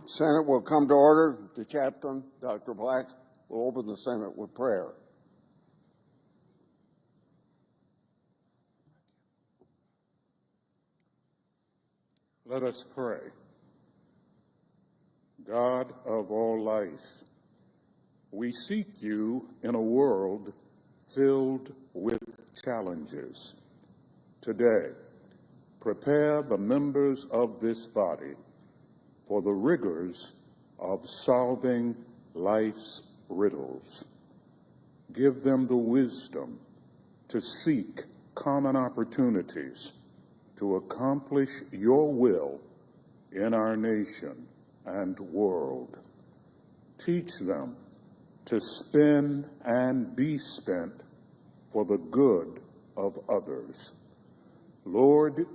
Senate will come to order. The chaplain, Dr. Black, will open the Senate with prayer. Let us pray. God of all life, we seek you in a world filled with challenges. Today, prepare the members of this body for the rigors of solving life's riddles. Give them the wisdom to seek common opportunities to accomplish your will in our nation and world. Teach them to spend and be spent for the good of others. Lord,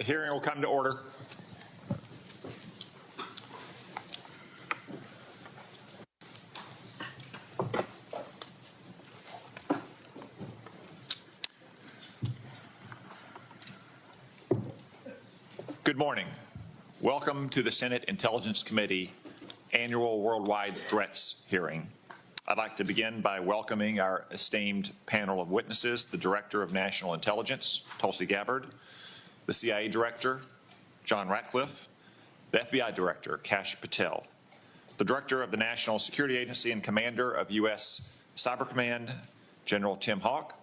The hearing will come to order. Good morning. Welcome to the Senate Intelligence Committee Annual Worldwide Threats hearing. I'd like to begin by welcoming our esteemed panel of witnesses, the Director of National Intelligence, Tulsi Gabbard, the CIA Director, John Ratcliffe, the FBI Director, Kash Patel, the Director of the National Security Agency and Commander of U.S. Cyber Command, General Tim Hawk,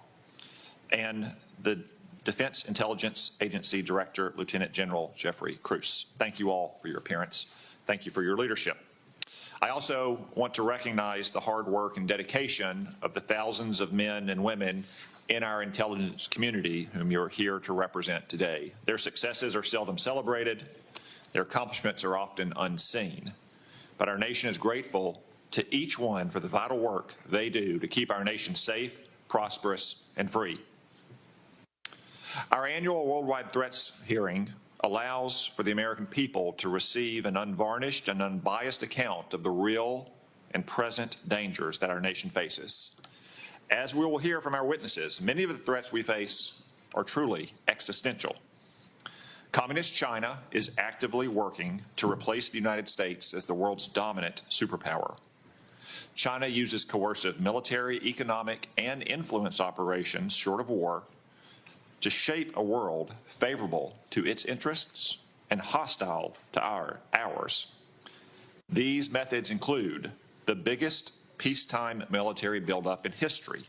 and the Defense Intelligence Agency Director, Lieutenant General Jeffrey Cruz. Thank you all for your appearance. Thank you for your leadership. I also want to recognize the hard work and dedication of the thousands of men and women in our intelligence community whom you're here to represent today. Their successes are seldom celebrated. Their accomplishments are often unseen. But our nation is grateful to each one for the vital work they do to keep our nation safe, prosperous, and free. Our annual Worldwide Threats hearing allows for the American people to receive an unvarnished and unbiased account of the real and present dangers that our nation faces. As we will hear from our witnesses, many of the threats we face are truly existential. Communist China is actively working to replace the United States as the world's dominant superpower. China uses coercive military, economic, and influence operations short of war to shape a world favorable to its interests and hostile to ours. These methods include the biggest peacetime military buildup in history,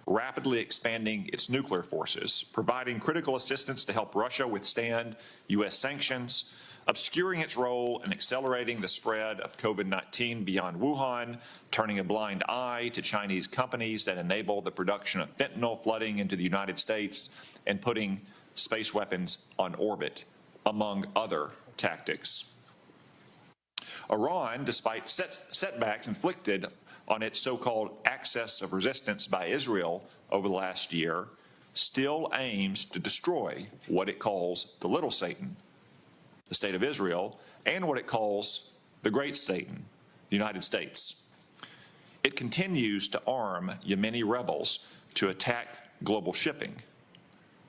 rapidly expanding its nuclear forces, providing critical assistance to help Russia withstand U.S. sanctions, obscuring its role in accelerating the spread of COVID-19 beyond Wuhan, turning a blind eye to Chinese companies that enable the production of fentanyl flooding into the United States, and putting space weapons on orbit, among other tactics. Iran, despite setbacks inflicted on its so-called axis of resistance by Israel over the last year, still aims to destroy what it calls the little Satan, the State of Israel, and what it calls the great Satan, the United States. It continues to arm Yemeni rebels to attack global shipping,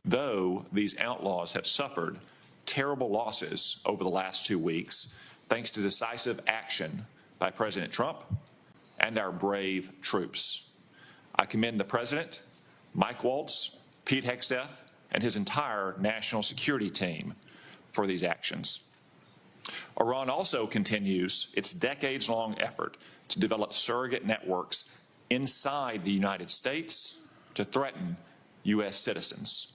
though these outlaws have suffered terrible losses over the last 2 weeks thanks to decisive action by President Trump and our brave troops. I commend the President, Mike Waltz, Pete Hegseth, and his entire national security team for these actions. Iran also continues its decades-long effort to develop surrogate networks inside the United States to threaten U.S. citizens.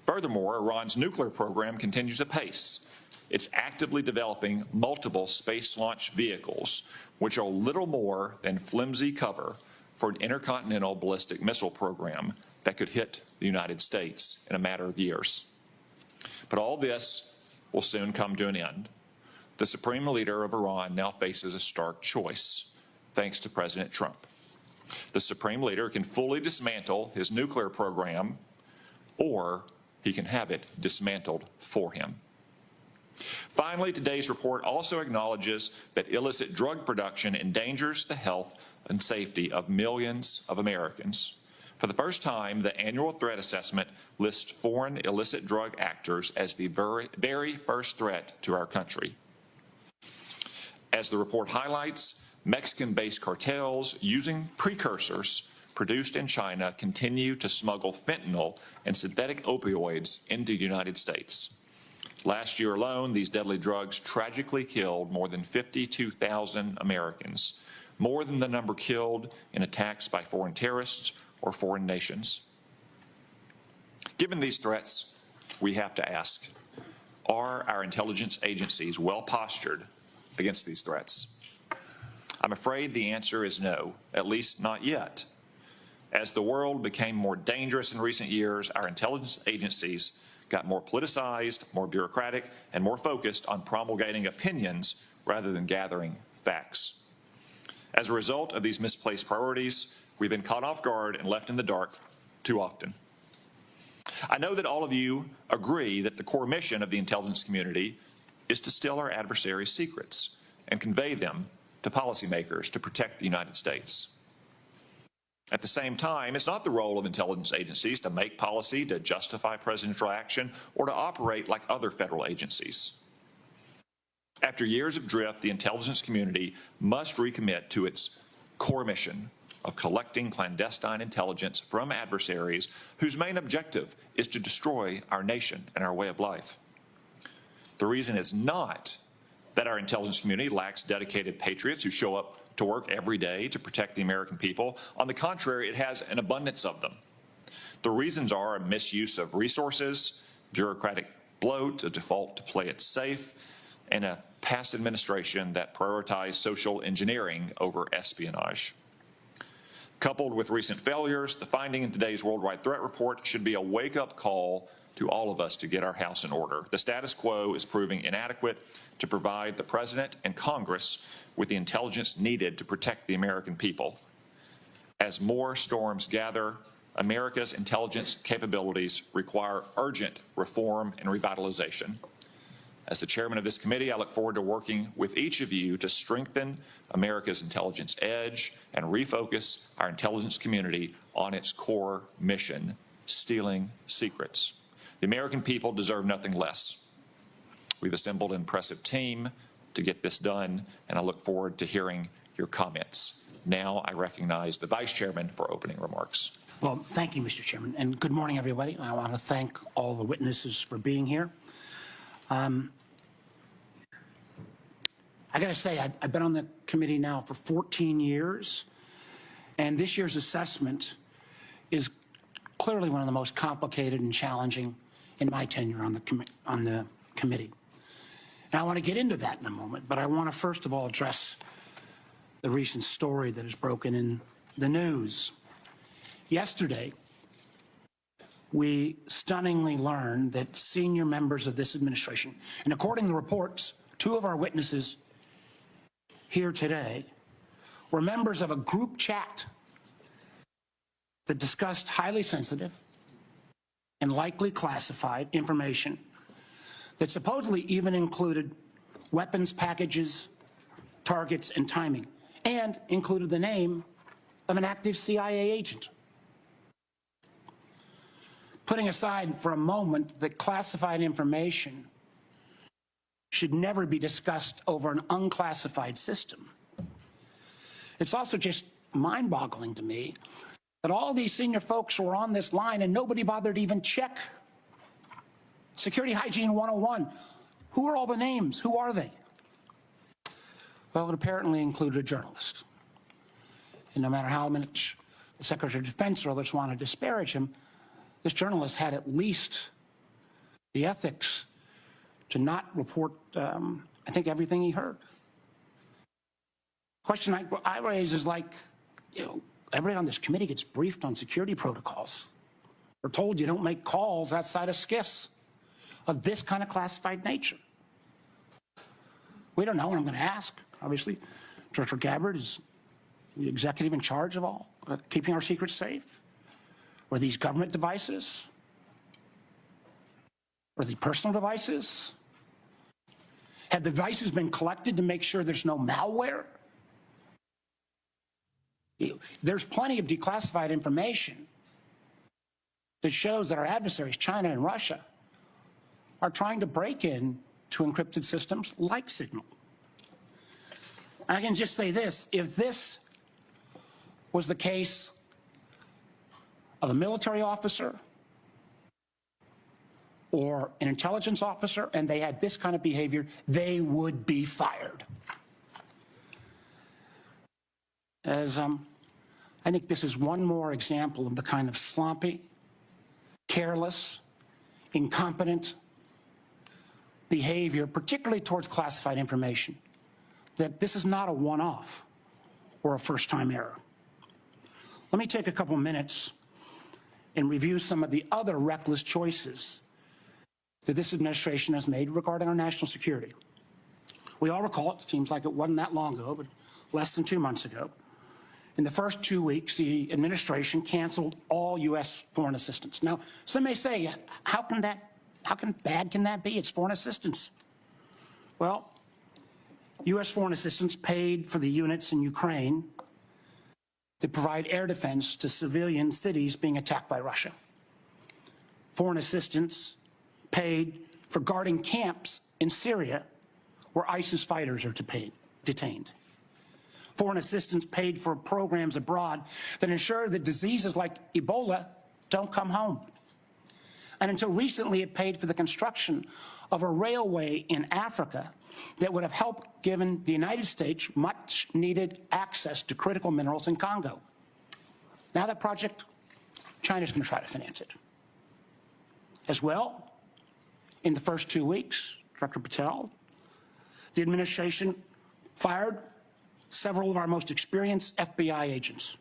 Furthermore, Iran's nuclear program continues apace. It's actively developing multiple space launch vehicles, which are little more than flimsy cover for an intercontinental ballistic missile program that could hit the United States in a matter of years. But all this will soon come to an end. The supreme leader of Iran now faces a stark choice, thanks to President Trump. The supreme leader can fully dismantle his nuclear program, or he can have it dismantled for him. Finally, today's report also acknowledges that illicit drug production endangers the health and safety of millions of Americans. For the first time, the annual threat assessment lists foreign illicit drug actors as the very first threat to our country. As the report highlights, Mexican-based cartels using precursors produced in China continue to smuggle fentanyl and synthetic opioids into the United States. Last year alone, these deadly drugs tragically killed more than 52,000 Americans, more than the number killed in attacks by foreign terrorists or foreign nations. Given these threats, we have to ask, are our intelligence agencies well postured against these threats? I'm afraid the answer is no, at least not yet. As the world became more dangerous in recent years, our intelligence agencies got more politicized, more bureaucratic, and more focused on promulgating opinions rather than gathering facts. As a result of these misplaced priorities, we've been caught off guard and left in the dark too often. I know that all of you agree that the core mission of the intelligence community is to steal our adversaries' secrets and convey them to policymakers to protect the United States. At the same time, it's not the role of intelligence agencies to make policy, to justify presidential action, or to operate like other federal agencies. After years of drift, the intelligence community must recommit to its core mission of collecting clandestine intelligence from adversaries whose main objective is to destroy our nation and our way of life. The reason is not that our intelligence community lacks dedicated patriots who show up to work every day to protect the American people. On the contrary, it has an abundance of them. The reasons are a misuse of resources, bureaucratic bloat, a default to play it safe, and a past administration that prioritized social engineering over espionage. Coupled with recent failures, the finding in today's Worldwide Threat Report should be a wake-up call to all of us to get our house in order. The status quo is proving inadequate to provide the President and Congress with the intelligence needed to protect the American people. As more storms gather, America's intelligence capabilities require urgent reform and revitalization. As the chairman of this committee, I look forward to working with each of you to strengthen America's intelligence edge and refocus our intelligence community on its core mission, stealing secrets. The American people deserve nothing less. We've assembled an impressive team to get this done, and I look forward to hearing your comments. Now I recognize the Vice Chairman for opening remarks. Well, thank you, Mr. Chairman, and good morning, everybody. I want to thank all the witnesses for being here. I got to say, I've been on the committee now for 14 years, and this year's assessment is clearly one of the most complicated and challenging in my tenure on the committee. And I want to get into that in a moment, but I want to first of all address the recent story that has broken in the news. Yesterday, we stunningly learned that senior members of this administration, and according to reports, two of our witnesses here today were members of a group chat that discussed highly sensitive and likely classified information that supposedly even included weapons packages, targets, and timing, and included the name of an active CIA agent. Putting aside for a moment that classified information should never be discussed over an unclassified system, it's also just mind-boggling to me that all these senior folks were on this line and nobody bothered to even check Security Hygiene 101. Who are all the names? Who are they? Well, it apparently included a journalist. And no matter how much the Secretary of Defense or others want to disparage him, this journalist had at least the ethics to not report, I think, everything he heard. Question I raise is like, everybody on this committee gets briefed on security protocols. We're told you don't make calls outside of SCIFs of this kind of classified nature. We don't know, and I'm going to ask, obviously. Director Gabbard is the executive in charge of all, keeping our secrets safe. Were these government devices? Were they personal devices? Had the devices been collected to make sure there's no malware? There's plenty of declassified information that shows that our adversaries, China and Russia, are trying to break in to encrypted systems like Signal. I can just say this: if this was the case of a military officer or an intelligence officer and they had this kind of behavior, they would be fired. I think this is one more example of the kind of sloppy, careless, incompetent behavior, particularly towards classified information, that this is not a one-off or a first-time error. Let me take a couple minutes and review some of the other reckless choices that this administration has made regarding our national security. We all recall, it seems like it wasn't that long ago, but less than 2 months ago, In the first 2 weeks, the administration canceled all U.S. foreign assistance. Now, some may say, how bad can that be? It's foreign assistance. Well, U.S. foreign assistance paid for the units in Ukraine that provide air defense to civilian cities being attacked by Russia. Foreign assistance paid for guarding camps in Syria where ISIS fighters are detained. Foreign assistance paid for programs abroad that ensure that diseases like Ebola don't come home. And until recently, it paid for the construction of a railway in Africa that would have helped given the United States much needed access to critical minerals in Congo. Now that project, China's going to try to finance it. As well, in the first 2 weeks, Dr. Patel, the administration fired several of our most experienced FBI agents,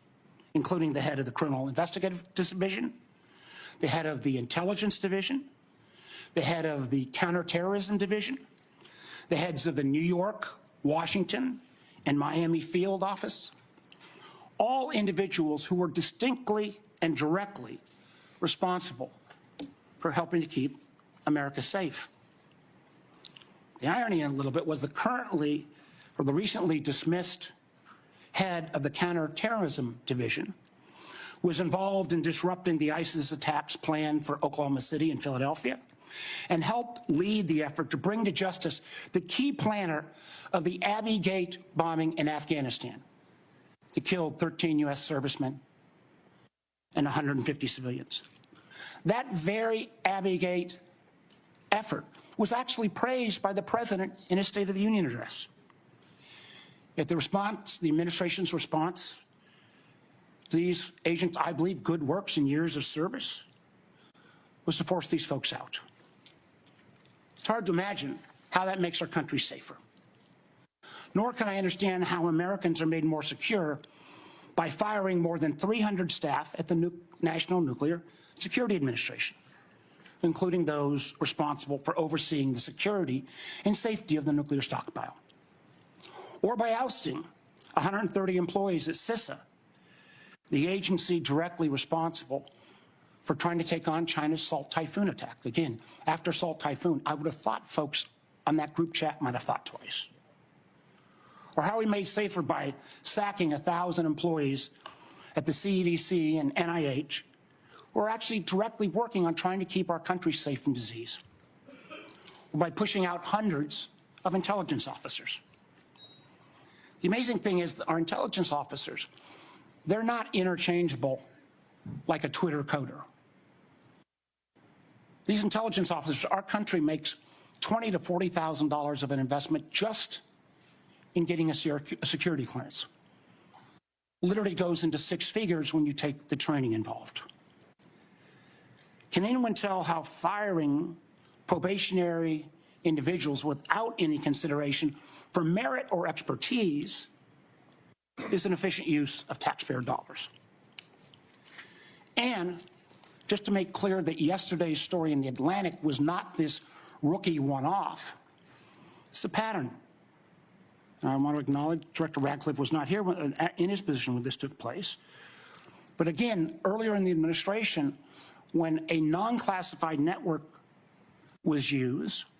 including the head of the Criminal Investigative Division, the head of the Intelligence Division, the head of the Counterterrorism Division, the heads of the New York, Washington, and Miami field office, all individuals who were distinctly and directly responsible for helping to keep America safe. The irony in a little bit was the recently dismissed head of the Counterterrorism Division was involved in disrupting the ISIS attacks planned for Oklahoma City and Philadelphia, and helped lead the effort to bring to justice the key planner of the Abbey Gate bombing in Afghanistan that killed 13 U.S. servicemen and 150 civilians. That very Abbey Gate effort was actually praised by the president in his State of the Union address. Yet the administration's response to these agents, I believe, good works and years of service, was to force these folks out. It's hard to imagine how that makes our country safer. Nor can I understand how Americans are made more secure by firing more than 300 staff at the National Nuclear Security Administration, including those responsible for overseeing the security and safety of the nuclear stockpile. Or by ousting 130 employees at CISA, the agency directly responsible for trying to take on China's Salt Typhoon attack. Again, after Salt Typhoon, I would have thought folks on that group chat might have thought twice. Or how we made safer by sacking 1,000 employees at the CDC and NIH who are actually directly working on trying to keep our country safe from disease. Or by pushing out hundreds of intelligence officers. The amazing thing is that our intelligence officers, they're not interchangeable like a Twitter coder. These intelligence officers, our country makes $20,000 to $40,000 of an investment just in getting a security clearance. Literally goes into six figures when you take the training involved. Can anyone tell how firing probationary individuals without any consideration for merit or expertise is an efficient use of taxpayer dollars? And just to make clear that yesterday's story in The Atlantic was not this rookie one-off, it's a pattern. I want to acknowledge Director Ratcliffe was not here in his position when this took place. But again, earlier in the administration, when a non-classified network was used,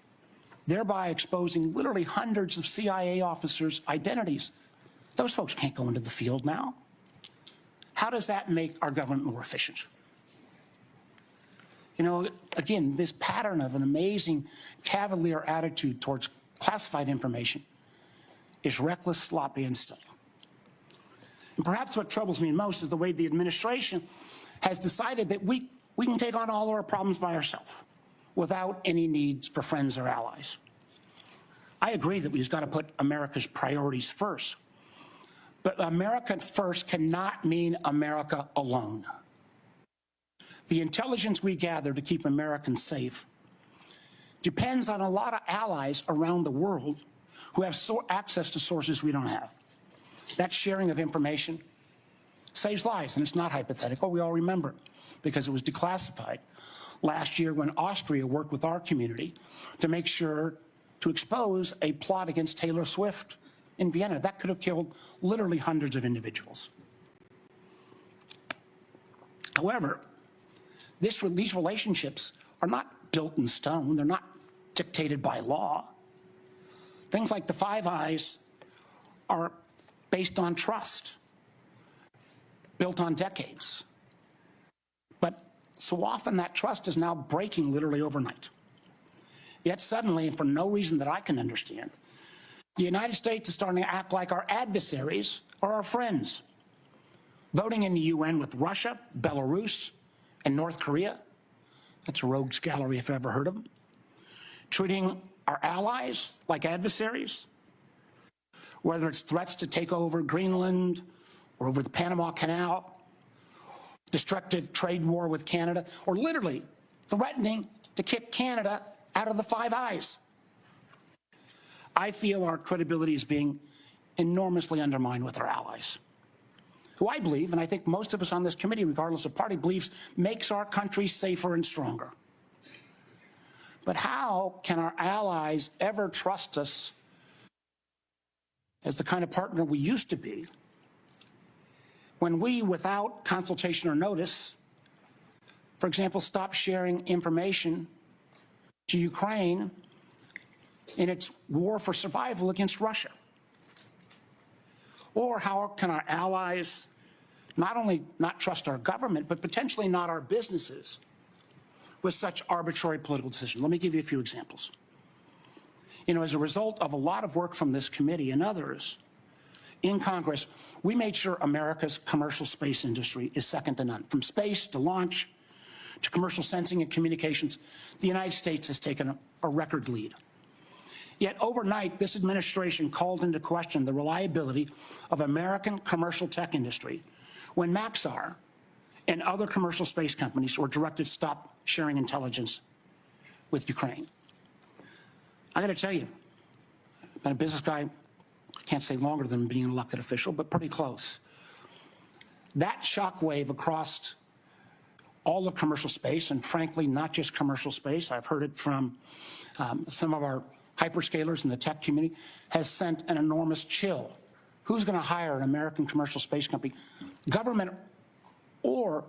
thereby exposing literally hundreds of CIA officers' identities, those folks can't go into the field now. How does that make our government more efficient? You know, again, this pattern of an amazing cavalier attitude towards classified information is reckless, sloppy, and stunning. And perhaps what troubles me most is the way the administration has decided that we can take on all our problems by ourselves without any needs for friends or allies. I agree that we've got to put America's priorities first, but America first cannot mean America alone. The intelligence we gather to keep Americans safe depends on a lot of allies around the world who have access to sources we don't have. That sharing of information saves lives, and it's not hypothetical. We all remember, because it was declassified last year when Austria worked with our community to make sure to expose a plot against Taylor Swift in Vienna. That could have killed literally hundreds of individuals. However, these relationships are not built in stone. They're not dictated by law. Things like the Five Eyes are based on trust, built on decades. But so often that trust is now breaking literally overnight. Yet suddenly, and for no reason that I can understand, the United States is starting to act like our adversaries are our friends. Voting in the UN with Russia, Belarus, and North Korea. That's a rogues gallery if I've ever heard of them. Treating our allies like adversaries, whether it's threats to take over Greenland or over the Panama Canal, destructive trade war with Canada, or literally threatening to kick Canada out of the Five Eyes. I feel our credibility is being enormously undermined with our allies, who I believe, and I think most of us on this committee, regardless of party, believes makes our country safer and stronger. But how can our allies ever trust us as the kind of partner we used to be when we, without consultation or notice, for example, stop sharing information to Ukraine in its war for survival against Russia? Or how can our allies not only not trust our government, but potentially not our businesses with such arbitrary political decisions? Let me give you a few examples. You know, as a result of a lot of work from this committee and others in Congress, we made sure America's commercial space industry is second to none. From space to launch to commercial sensing and communications, the United States has taken a record lead. Yet overnight, this administration called into question the reliability of American commercial tech industry when Maxar and other commercial space companies were directed to stop sharing intelligence with Ukraine. I got to tell you, I've been a business guy, I can't say longer than being an elected official, but pretty close. That shockwave across all of commercial space, and frankly, not just commercial space, I've heard it from some of our hyperscalers in the tech community, has sent an enormous chill. Who's going to hire an American commercial space company, government or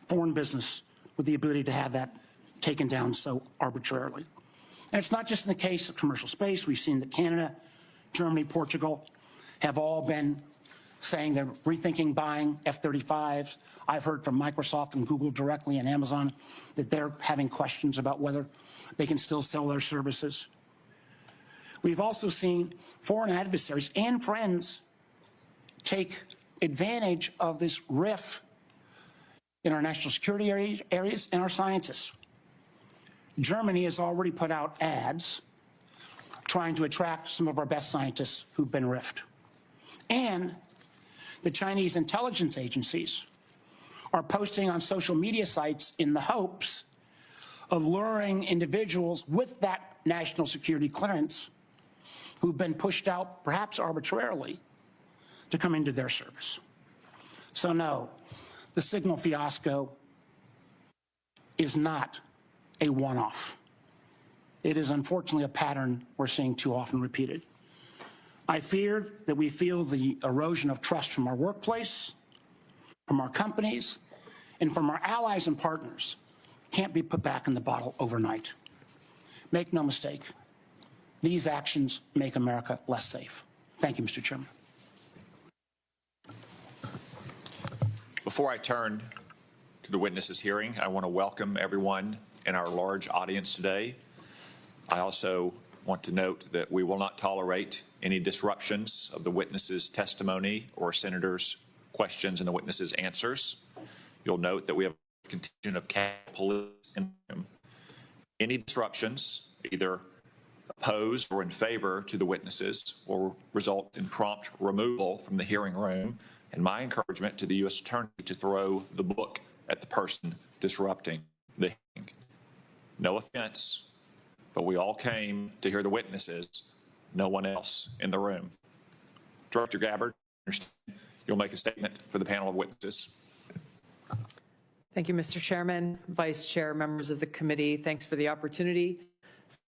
foreign business, with the ability to have that taken down so arbitrarily? And it's not just in the case of commercial space. We've seen that Canada, Germany, Portugal have all been saying they're rethinking buying F-35s. I've heard from Microsoft and Google directly and Amazon that they're having questions about whether they can still sell their services. We've also seen foreign adversaries and friends take advantage of this rift in our national security areas and our scientists. Germany has already put out ads trying to attract some of our best scientists who've been rifted. And the Chinese intelligence agencies are posting on social media sites in the hopes of luring individuals with that national security clearance who've been pushed out, perhaps arbitrarily, to come into their service. So no, the signal fiasco is not a one-off. It is unfortunately a pattern we're seeing too often repeated. I fear that we feel the erosion of trust from our workplace, from our companies, and from our allies and partners can't be put back in the bottle overnight. Make no mistake, these actions make America less safe. Thank you, Mr. Chairman. Before I turn to the witnesses' hearing, I want to welcome everyone in our large audience today. I also want to note that we will not tolerate any disruptions of the witnesses' testimony or senators' questions and the witnesses' answers. You'll note that we have a contingent of police in the room. Any disruptions, either opposed or in favor to the witnesses, will result in prompt removal from the hearing room, and my encouragement to the U.S. Attorney to throw the book at the person disrupting the hearing. No offense, but we all came to hear the witnesses, no one else in the room. Director Gabbard, you'll make a statement for the panel of witnesses. Thank you, Mr. Chairman, Vice Chair, members of the committee. Thanks for the opportunity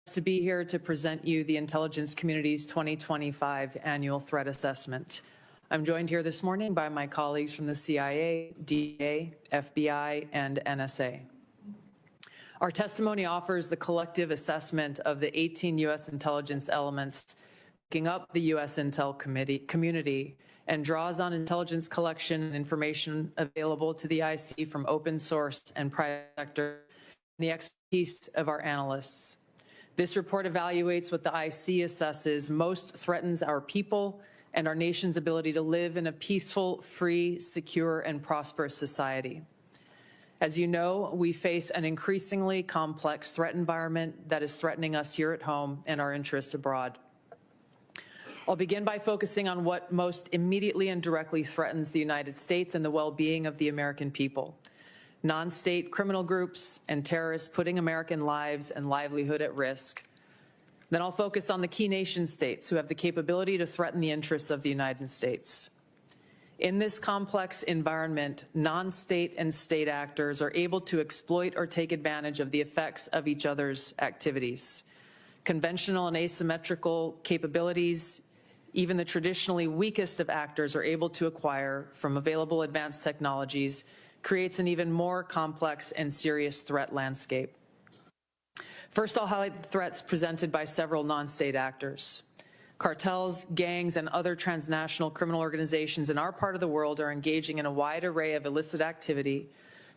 to be here to present you the intelligence community's 2025 annual threat assessment. I'm joined here this morning by my colleagues from the CIA, DEA, FBI, and NSA. Our testimony offers the collective assessment of the 18 U.S. intelligence elements making up the U.S. Intel community and draws on intelligence collection and information available to the IC from open source and private sector and the expertise of our analysts. This report evaluates what the IC assesses most threatens our people and our nation's ability to live in a peaceful, free, secure, and prosperous society. As you know, we face an increasingly complex threat environment that is threatening us here at home and our interests abroad. I'll begin by focusing on what most immediately and directly threatens the United States and the well-being of the American people. Non-state criminal groups and terrorists putting American lives and livelihood at risk. Then I'll focus on the key nation states who have the capability to threaten the interests of the United States. In this complex environment, non-state and state actors are able to exploit or take advantage of the effects of each other's activities. Conventional and asymmetrical capabilities, even the traditionally weakest of actors are able to acquire from available advanced technologies, creates an even more complex and serious threat landscape. First, I'll highlight the threats presented by several non-state actors. Cartels, gangs, and other transnational criminal organizations in our part of the world are engaging in a wide array of illicit activity,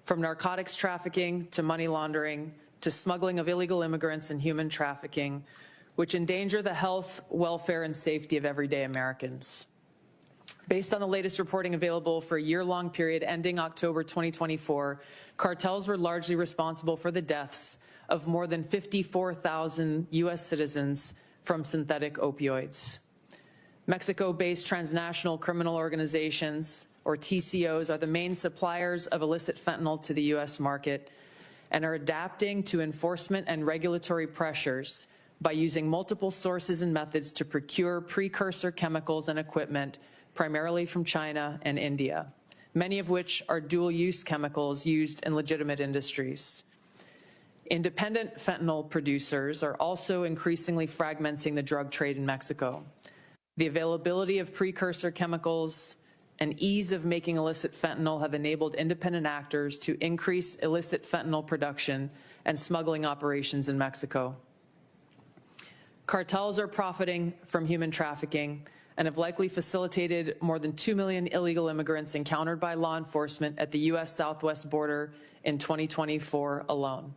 from narcotics trafficking to money laundering to smuggling of illegal immigrants and human trafficking, which endanger the health, welfare, and safety of everyday Americans. Based on the latest reporting available for a year-long period ending October 2024, cartels were largely responsible for the deaths of more than 54,000 U.S. citizens from synthetic opioids. Mexico-based transnational criminal organizations, or TCOs, are the main suppliers of illicit fentanyl to the U.S. market and are adapting to enforcement and regulatory pressures by using multiple sources and methods to procure precursor chemicals and equipment primarily from China and India, many of which are dual-use chemicals used in legitimate industries. Independent fentanyl producers are also increasingly fragmenting the drug trade in Mexico. The availability of precursor chemicals and ease of making illicit fentanyl have enabled independent actors to increase illicit fentanyl production and smuggling operations in Mexico. Cartels are profiting from human trafficking and have likely facilitated more than 2 million illegal immigrants encountered by law enforcement at the U.S. southwest border in 2024 alone,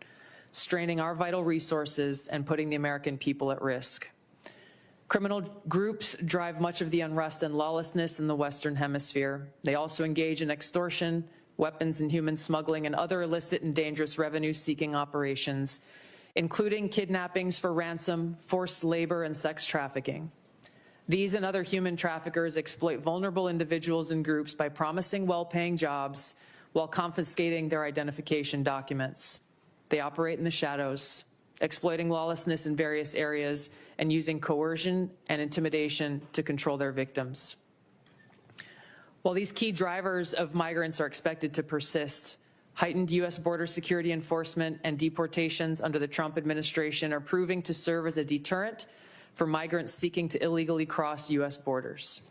straining our vital resources and putting the American people at risk. Criminal groups drive much of the unrest and lawlessness in the Western Hemisphere. They also engage in extortion, weapons and human smuggling, and other illicit and dangerous revenue-seeking operations, including kidnappings for ransom, forced labor, and sex trafficking. These and other human traffickers exploit vulnerable individuals and groups by promising well-paying jobs while confiscating their identification documents. They operate in the shadows, exploiting lawlessness in various areas and using coercion and intimidation to control their victims. While these key drivers of migrants are expected to persist, heightened U.S. border security enforcement and deportations under the Trump administration are proving to serve as a deterrent for migrants seeking to illegally cross U.S. borders.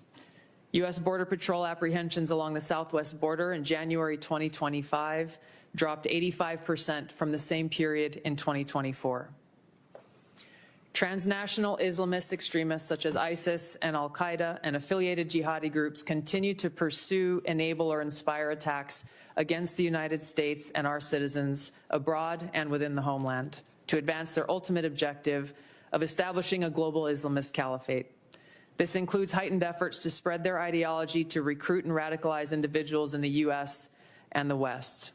U.S. Border Patrol apprehensions along the southwest border in January 2025 dropped 85% from the same period in 2024. Transnational Islamist extremists such as ISIS and al-Qaeda and affiliated jihadi groups continue to pursue, enable, or inspire attacks against the United States and our citizens abroad and within the homeland to advance their ultimate objective of establishing a global Islamist caliphate. This includes heightened efforts to spread their ideology to recruit and radicalize individuals in the U.S. and the West.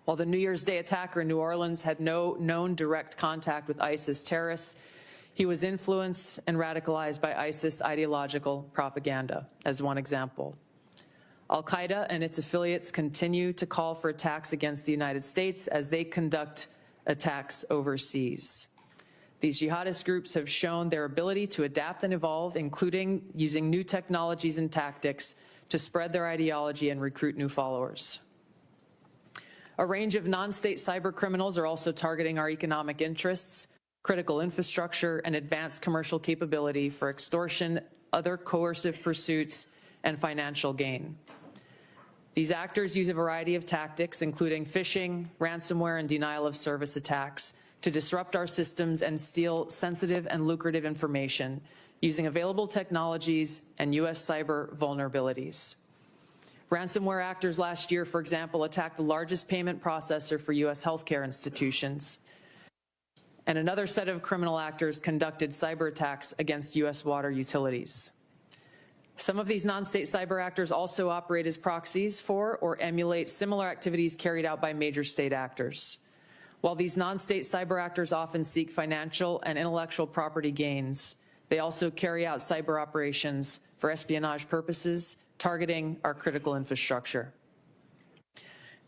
While the New Year's Day attacker in New Orleans had no known direct contact with ISIS terrorists, he was influenced and radicalized by ISIS ideological propaganda, as one example. Al-Qaeda and its affiliates continue to call for attacks against the United States as they conduct attacks overseas. These jihadist groups have shown their ability to adapt and evolve, including using new technologies and tactics to spread their ideology and recruit new followers. A range of non-state cyber criminals are also targeting our economic interests, critical infrastructure, and advanced commercial capability for extortion, other coercive pursuits, and financial gain. These actors use a variety of tactics, including phishing, ransomware, and denial of service attacks, to disrupt our systems and steal sensitive and lucrative information using available technologies and U.S. cyber vulnerabilities. Ransomware actors last year, for example, attacked the largest payment processor for U.S. healthcare institutions. And another set of criminal actors conducted cyber attacks against U.S. water utilities. Some of these non-state cyber actors also operate as proxies for or emulate similar activities carried out by major state actors. While these non-state cyber actors often seek financial and intellectual property gains, they also carry out cyber operations for espionage purposes, targeting our critical infrastructure.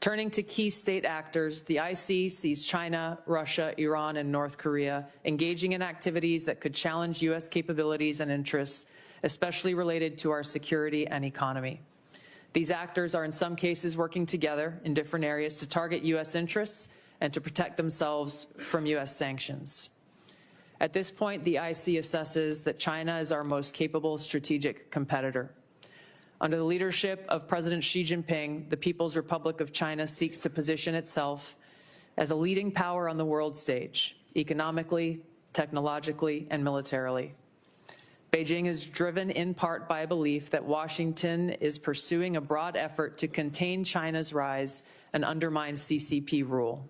Turning to key state actors, the IC sees China, Russia, Iran, and North Korea engaging in activities that could challenge U.S. capabilities and interests, especially related to our security and economy. These actors are in some cases working together in different areas to target U.S. interests and to protect themselves from U.S. sanctions. At this point, the IC assesses that China is our most capable strategic competitor. Under the leadership of President Xi Jinping, the People's Republic of China seeks to position itself as a leading power on the world stage, economically, technologically, and militarily. Beijing is driven in part by a belief that Washington is pursuing a broad effort to contain China's rise and undermine CCP rule.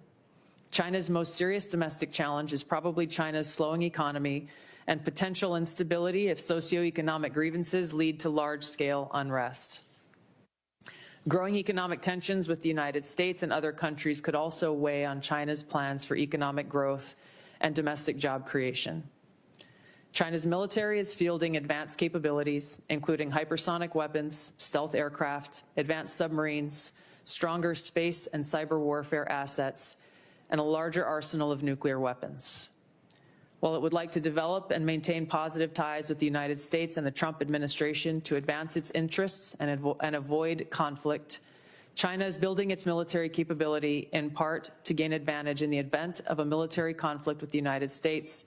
China's most serious domestic challenge is probably China's slowing economy and potential instability if socioeconomic grievances lead to large-scale unrest. Growing economic tensions with the United States and other countries could also weigh on China's plans for economic growth and domestic job creation. China's military is fielding advanced capabilities, including hypersonic weapons, stealth aircraft, advanced submarines, stronger space and cyber warfare assets, and a larger arsenal of nuclear weapons. While it would like to develop and maintain positive ties with the United States and the Trump administration to advance its interests and avoid conflict, China is building its military capability in part to gain advantage in the event of a military conflict with the United States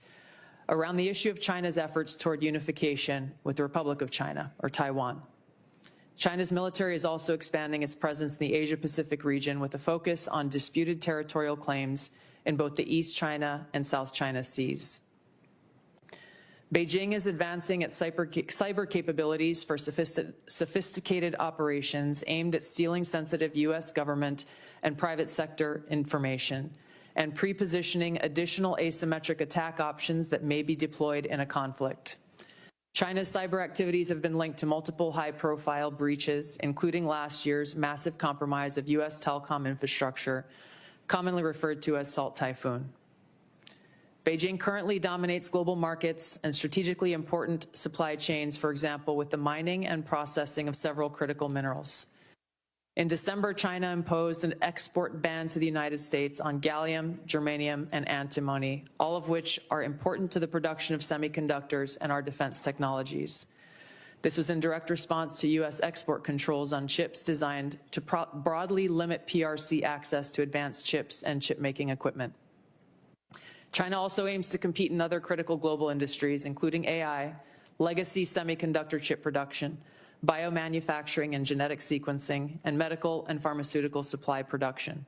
around the issue of China's efforts toward unification with the Republic of China, or Taiwan. China's military is also expanding its presence in the Asia-Pacific region with a focus on disputed territorial claims in both the East China and South China Seas. Beijing is advancing its cyber capabilities for sophisticated operations aimed at stealing sensitive U.S. government and private sector information and pre-positioning additional asymmetric attack options that may be deployed in a conflict. China's cyber activities have been linked to multiple high-profile breaches, including last year's massive compromise of U.S. telecom infrastructure, commonly referred to as Salt Typhoon. Beijing currently dominates global markets and strategically important supply chains, for example, with the mining and processing of several critical minerals. In December, China imposed an export ban to the United States on gallium, germanium, and antimony, all of which are important to the production of semiconductors and our defense technologies. This was in direct response to U.S. export controls on chips designed to broadly limit PRC access to advanced chips and chip-making equipment. China also aims to compete in other critical global industries, including AI, legacy semiconductor chip production, biomanufacturing and genetic sequencing, and medical and pharmaceutical supply production.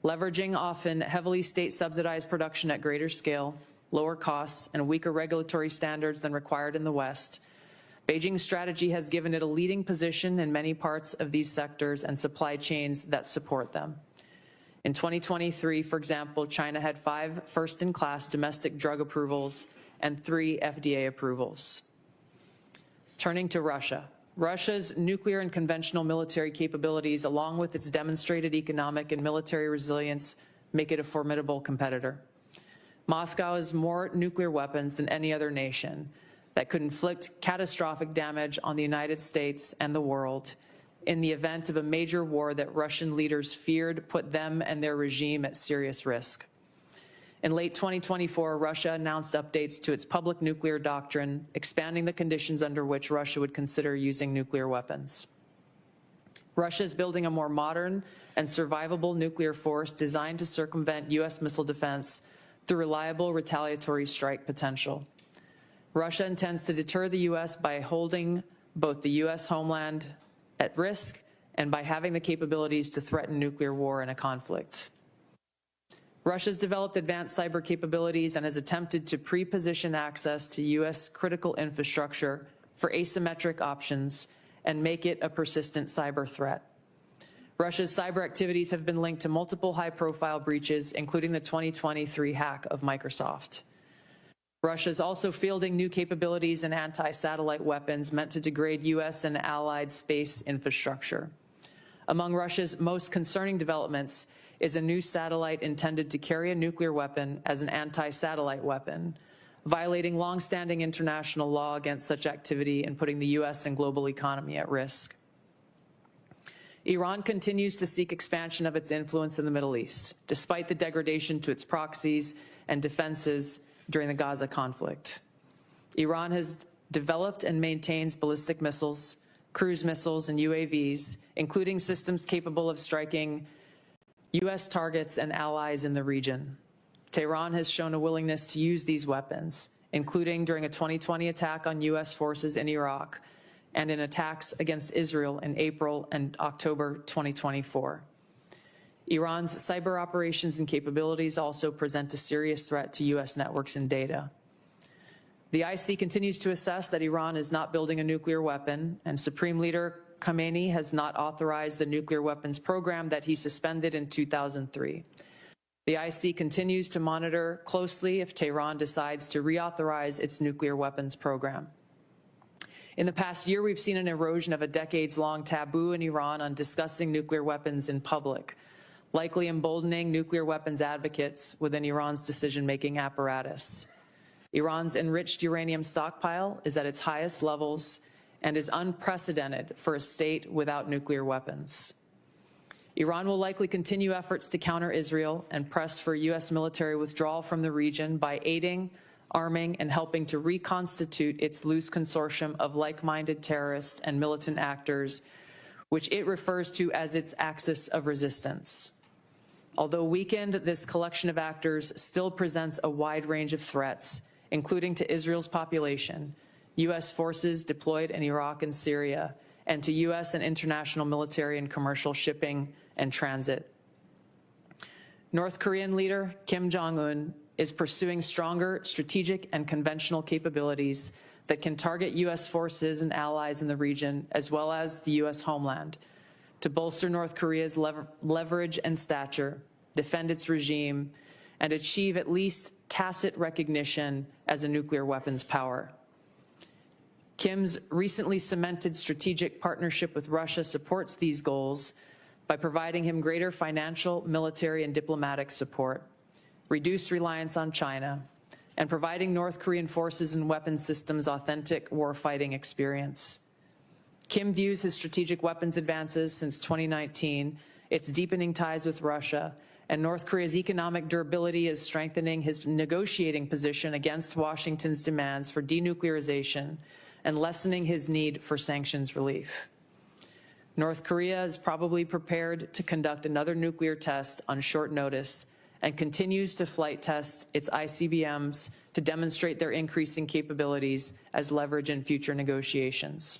Leveraging often heavily state-subsidized production at greater scale, lower costs, and weaker regulatory standards than required in the West, Beijing's strategy has given it a leading position in many parts of these sectors and supply chains that support them. In 2023, for example, China had 5 first-in-class domestic drug approvals and 3 FDA approvals. Turning to Russia. Russia's nuclear and conventional military capabilities, along with its demonstrated economic and military resilience, make it a formidable competitor. Moscow has more nuclear weapons than any other nation that could inflict catastrophic damage on the United States and the world in the event of a major war that Russian leaders feared put them and their regime at serious risk. In late 2024, Russia announced updates to its public nuclear doctrine, expanding the conditions under which Russia would consider using nuclear weapons. Russia is building a more modern and survivable nuclear force designed to circumvent U.S. missile defense through reliable retaliatory strike potential. Russia intends to deter the U.S. by holding both the U.S. homeland at risk and by having the capabilities to threaten nuclear war in a conflict. Russia's developed advanced cyber capabilities and has attempted to pre-position access to U.S. critical infrastructure for asymmetric options and make it a persistent cyber threat. Russia's cyber activities have been linked to multiple high-profile breaches, including the 2023 hack of Microsoft. Russia is also fielding new capabilities and anti-satellite weapons meant to degrade U.S. and allied space infrastructure. Among Russia's most concerning developments is a new satellite intended to carry a nuclear weapon as an anti-satellite weapon, violating long-standing international law against such activity and putting the U.S. and global economy at risk. Iran continues to seek expansion of its influence in the Middle East, despite the degradation to its proxies and defenses during the Gaza conflict. Iran has developed and maintains ballistic missiles, cruise missiles, and UAVs, including systems capable of striking U.S. targets and allies in the region. Tehran has shown a willingness to use these weapons, including during a 2020 attack on U.S. forces in Iraq and in attacks against Israel in April and October 2024. Iran's cyber operations and capabilities also present a serious threat to U.S. networks and data. The IC continues to assess that Iran is not building a nuclear weapon, and Supreme Leader Khamenei has not authorized the nuclear weapons program that he suspended in 2003. The IC continues to monitor closely if Tehran decides to reauthorize its nuclear weapons program. In the past year, we've seen an erosion of a decades-long taboo in Iran on discussing nuclear weapons in public, likely emboldening nuclear weapons advocates within Iran's decision-making apparatus. Iran's enriched uranium stockpile is at its highest levels and is unprecedented for a state without nuclear weapons. Iran will likely continue efforts to counter Israel and press for U.S. military withdrawal from the region by aiding, arming, and helping to reconstitute its loose consortium of like-minded terrorists and militant actors, which it refers to as its axis of resistance. Although weakened, this collection of actors still presents a wide range of threats, including to Israel's population, U.S. forces deployed in Iraq and Syria, and to U.S. and international military and commercial shipping and transit. North Korean leader Kim Jong-un is pursuing stronger strategic and conventional capabilities that can target U.S. forces and allies in the region, as well as the U.S. homeland, to bolster North Korea's leverage and stature, defend its regime, and achieve at least tacit recognition as a nuclear weapons power. Kim's recently cemented strategic partnership with Russia supports these goals by providing him greater financial, military, and diplomatic support, reduced reliance on China, and providing North Korean forces and weapons systems authentic warfighting experience. Kim views his strategic weapons advances since 2019, its deepening ties with Russia, and North Korea's economic durability is strengthening his negotiating position against Washington's demands for denuclearization and lessening his need for sanctions relief. North Korea is probably prepared to conduct another nuclear test on short notice and continues to flight test its ICBMs to demonstrate their increasing capabilities as leverage in future negotiations.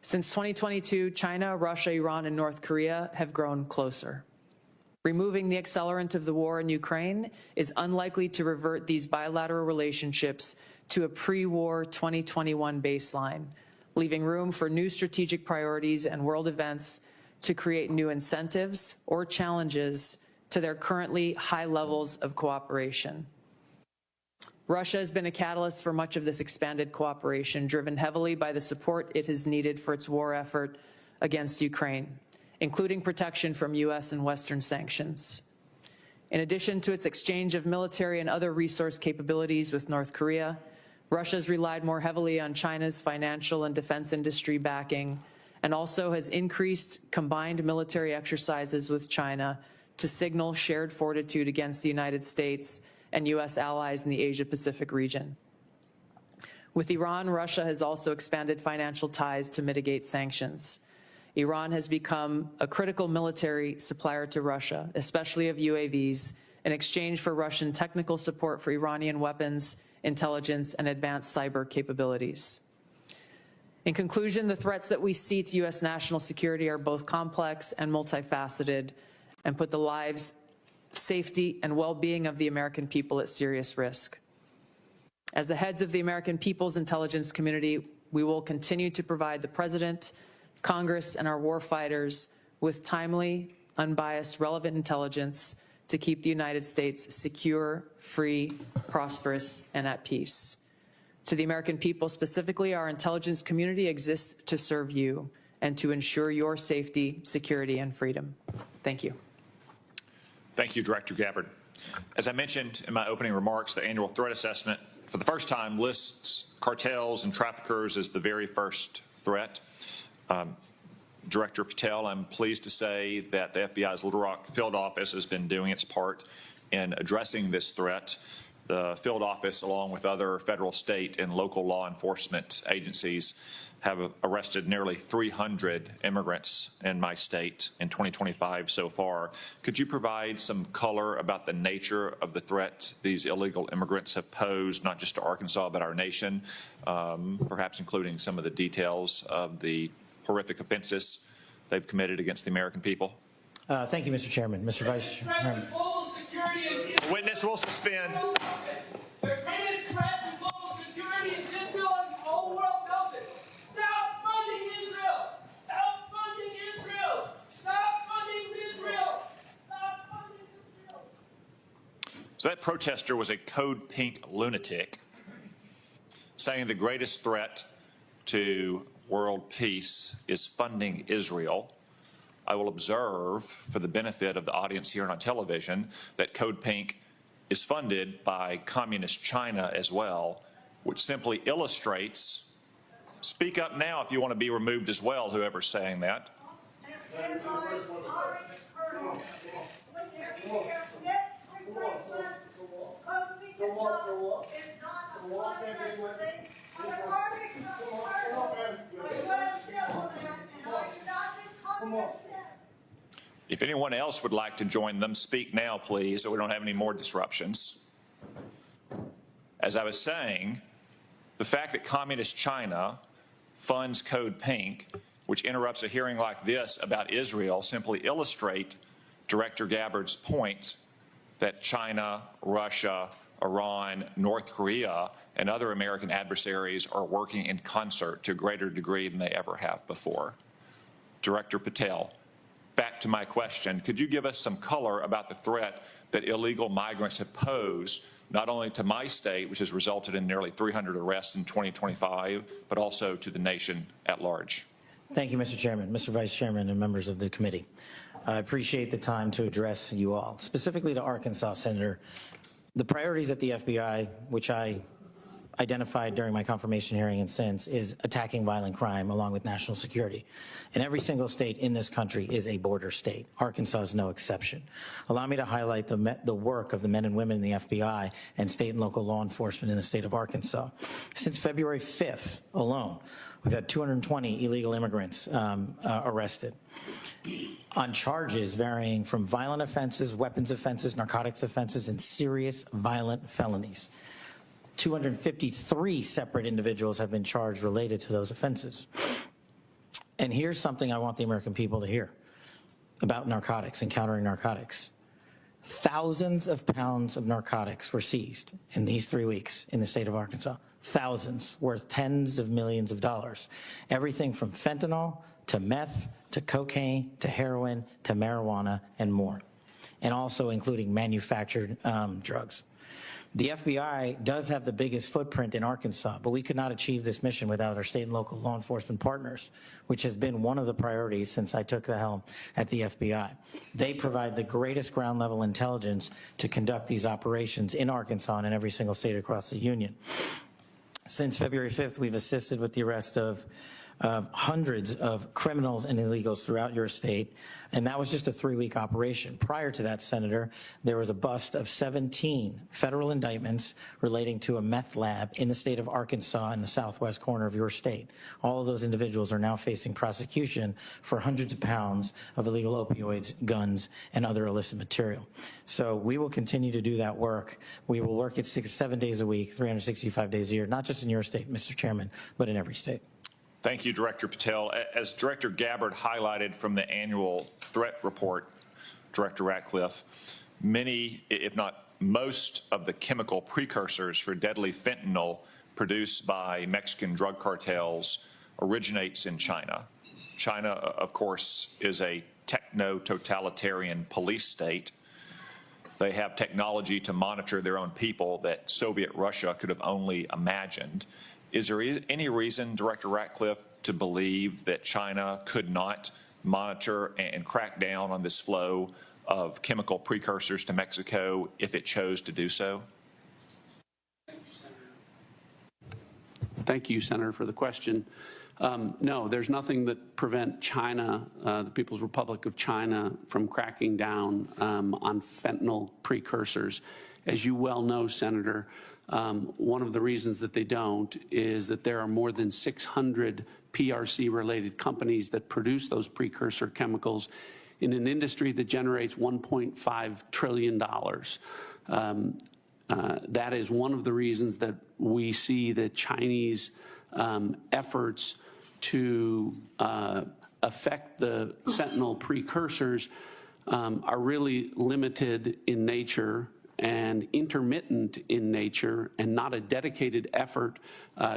Since 2022, China, Russia, Iran, and North Korea have grown closer. Removing the accelerant of the war in Ukraine is unlikely to revert these bilateral relationships to a pre-war 2021 baseline, leaving room for new strategic priorities and world events to create new incentives or challenges to their currently high levels of cooperation. Russia has been a catalyst for much of this expanded cooperation, driven heavily by the support it has needed for its war effort against Ukraine, including protection from U.S. and Western sanctions. In addition to its exchange of military and other resource capabilities with North Korea, Russia has relied more heavily on China's financial and defense industry backing, and also has increased combined military exercises with China to signal shared fortitude against the United States and U.S. allies in the Asia-Pacific region. With Iran, Russia has also expanded financial ties to mitigate sanctions. Iran has become a critical military supplier to Russia, especially of UAVs, in exchange for Russian technical support for Iranian weapons, intelligence, and advanced cyber capabilities. In conclusion, the threats that we see to U.S. national security are both complex and multifaceted and put the lives, safety, and well-being of the American people at serious risk. As the heads of the American people's intelligence community, we will continue to provide the President, Congress, and our warfighters with timely, unbiased, relevant intelligence to keep the United States secure, free, prosperous, and at peace. To the American people specifically, our intelligence community exists to serve you and to ensure your safety, security, and freedom. Thank you. Thank you, Director Gabbard. As I mentioned in my opening remarks, the annual threat assessment for the first time lists cartels and traffickers as the very first threat. Director Patel, I'm pleased to say that the FBI's Little Rock field office has been doing its part in addressing this threat. The field office, along with other federal, state, and local law enforcement agencies, have arrested nearly 300 immigrants in my state in 2025 so far. Could you provide some color about the nature of the threat these illegal immigrants have posed, not just to Arkansas, but our nation, perhaps including some of the details of the horrific offenses they've committed against the American people? Thank you, Mr. Chairman. Mr. Vice Chairman. Witness will suspend. The greatest threat to global security is Israel, and the whole world knows it. Stop funding Israel! Stop funding Israel! Stop funding Israel! Stop funding Israel! So that protester was a Code Pink lunatic saying the greatest threat to world peace is funding Israel. I will observe, for the benefit of the audience here on television, that Code Pink is funded by Communist China as well, which simply illustrates, speak up now if you want to be removed as well, whoever's saying that. If anyone else would like to join them, speak now, please, so we don't have any more disruptions. As I was saying, the fact that Communist China funds Code Pink, which interrupts a hearing like this about Israel, simply illustrate Director Gabbard's point that China, Russia, Iran, North Korea, and other American adversaries are working in concert to a greater degree than they ever have before. Director Patel, back to my question, could you give us some color about the threat that illegal migrants have posed, not only to my state, which has resulted in nearly 300 arrests in 2025, but also to the nation at large? Thank you, Mr. Chairman, Mr. Vice Chairman, and members of the committee. I appreciate the time to address you all. Specifically to Arkansas, Senator, the priorities at the FBI, which I identified during my confirmation hearing and since, is attacking violent crime along with national security. And every single state in this country is a border state. Arkansas is no exception. Allow me to highlight the work of the men and women in the FBI and state and local law enforcement in the state of Arkansas. Since February 5th alone, we've had 220 illegal immigrants arrested on charges varying from violent offenses, weapons offenses, narcotics offenses, and serious violent felonies. 253 separate individuals have been charged related to those offenses. And here's something I want the American people to hear about narcotics and countering narcotics. Thousands of pounds of narcotics were seized in these 3 weeks in the state of Arkansas. Thousands, worth tens of millions of dollars. Everything from fentanyl to meth to cocaine to heroin to marijuana and more. And also including manufactured drugs. The FBI does have the biggest footprint in Arkansas, but we could not achieve this mission without our state and local law enforcement partners, which has been one of the priorities since I took the helm at the FBI. They provide the greatest ground level intelligence to conduct these operations in Arkansas and in every single state across the union. Since February 5th, we've assisted with the arrest of hundreds of criminals and illegals throughout your state, and that was just a 3-week operation. Prior to that, Senator, there was a bust of 17 federal indictments relating to a meth lab in the state of Arkansas in the southwest corner of your state. All of those individuals are now facing prosecution for hundreds of pounds of illegal opioids, guns, and other illicit material. So we will continue to do that work. We will work it 6 to 7 days a week, 365 days a year, not just in your state, Mr. Chairman, but in every state. Thank you, Director Patel. As Director Gabbard highlighted from the annual threat report, Director Ratcliffe, many, if not most, of the chemical precursors for deadly fentanyl produced by Mexican drug cartels originates in China. China, of course, is a techno-totalitarian police state. They have technology to monitor their own people that Soviet Russia could have only imagined. Is there any reason, Director Ratcliffe, to believe that China could not monitor and crack down on this flow of chemical precursors to Mexico if it chose to do so? Thank you, Senator, for the question. No, there's nothing that prevent China, the People's Republic of China, from cracking down on fentanyl precursors. As you well know, Senator, one of the reasons that they don't is that there are more than 600 PRC-related companies that produce those precursor chemicals in an industry that generates $1.5 trillion. That is one of the reasons that we see the Chinese efforts to affect the fentanyl precursors are really limited in nature and intermittent in nature, and not a dedicated effort